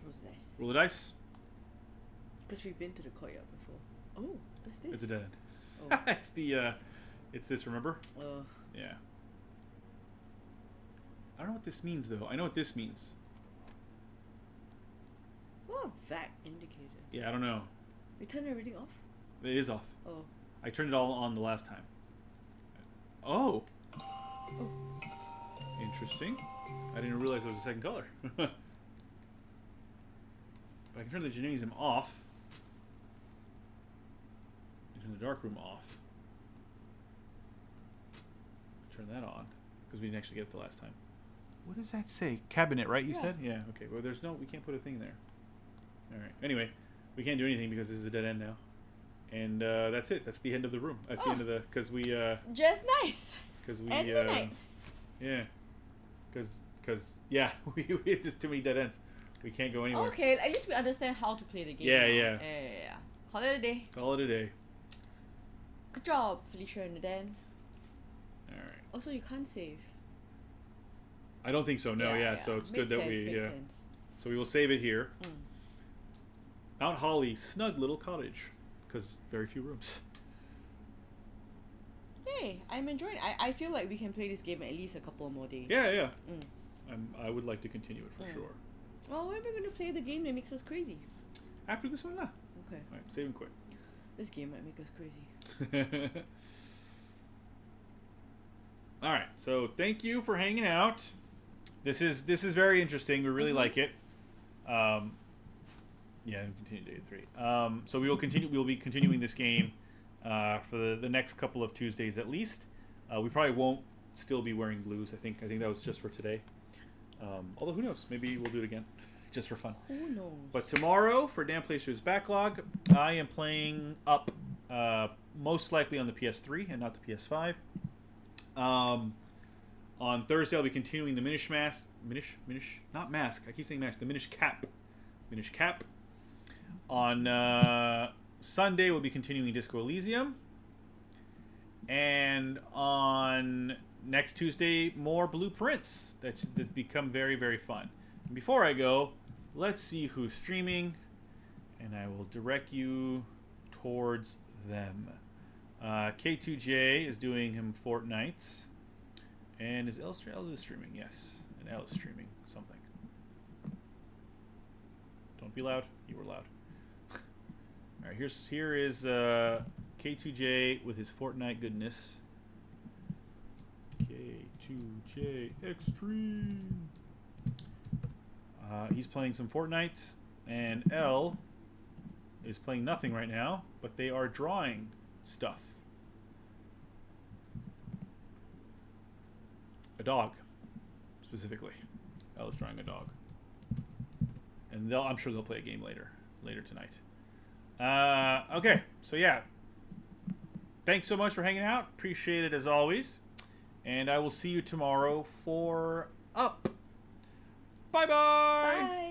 Close the dice. Roll the dice. Because we've been to the courtyard before. Oh, what's this? It's a dead end. Oh. It's the it's this. Remember? Oh. Yeah. I don't know what this means though. I know what this means. What a vac indicator. Yeah, I don't know. We turn everything off? It is off. Oh. I turned it all on the last time. Oh. Oh. Interesting. I didn't realize it was a second color. But I can turn the gymnasium off. And turn the dark room off. Turn that on. Because we didn't actually get it the last time. What does that say? Cabinet, right? You Yeah. said? Yeah, okay. Well, we can't put a thing there. Alright. Anyway, we can't do anything because this is a dead end now. And that's it. That's the end of the room. That's the end of the... Because we... Just nice. Because we... And midnight. Yeah. Because it's just too many dead ends. We can't go anywhere. Okay, at least we understand how to play the game. Yeah, now. yeah. Yeah. Call it a day. Call it a day. Good job, Felicia and Dan. Alright. Also, you can't save. I don't think so. No, yeah. So it's Makes good that sense, we... makes Yeah. sense. So we will save it here. Mm. Mount Holly, snug little cottage. Because very few rooms. Hey, I'm enjoying it. I feel like we can play this game at least a couple more days. Yeah. Mm. I would like to continue it for sure. Well, when are we going to play the game that makes us crazy? After this one, yeah. Okay. Alright, save and quit. This game might make us crazy. Alright, so thank you for hanging out. This is very interesting. We really like it. Yeah, we continue day 3. So we will continue. We will be continuing this game for the next couple of Tuesdays at least. We probably won't still be wearing blues. I think that was just for today. Although who knows? Maybe we'll do it again, just for fun. Who knows? But tomorrow for Dan Playster's Backlog, I am playing Up, most likely on the PS3 and not the PS5. On Thursday, I'll be continuing the Minish Mask. Not Mask. I keep saying Mask. The Minish Cap. Minish Cap. On Sunday, we'll be continuing Disco Elysium. And on next Tuesday, more Blueprints. That's become very, very fun. And before I go, let's see who's streaming. And I will direct you towards them. K2J is doing him Fortnites. And is L streaming? Yes. And L is streaming something. Don't be loud. You were loud. All right, here is K2J with his Fortnite goodness. K2J Extreme. He's playing some Fortnite, and L is playing nothing right now, but they are drawing stuff. A dog, specifically. L is drawing a dog. And I'm sure they'll play a game later tonight. Okay, so yeah. Thanks so much for hanging out. Appreciate it as always. And I will see you tomorrow for Up. Bye-bye. Bye.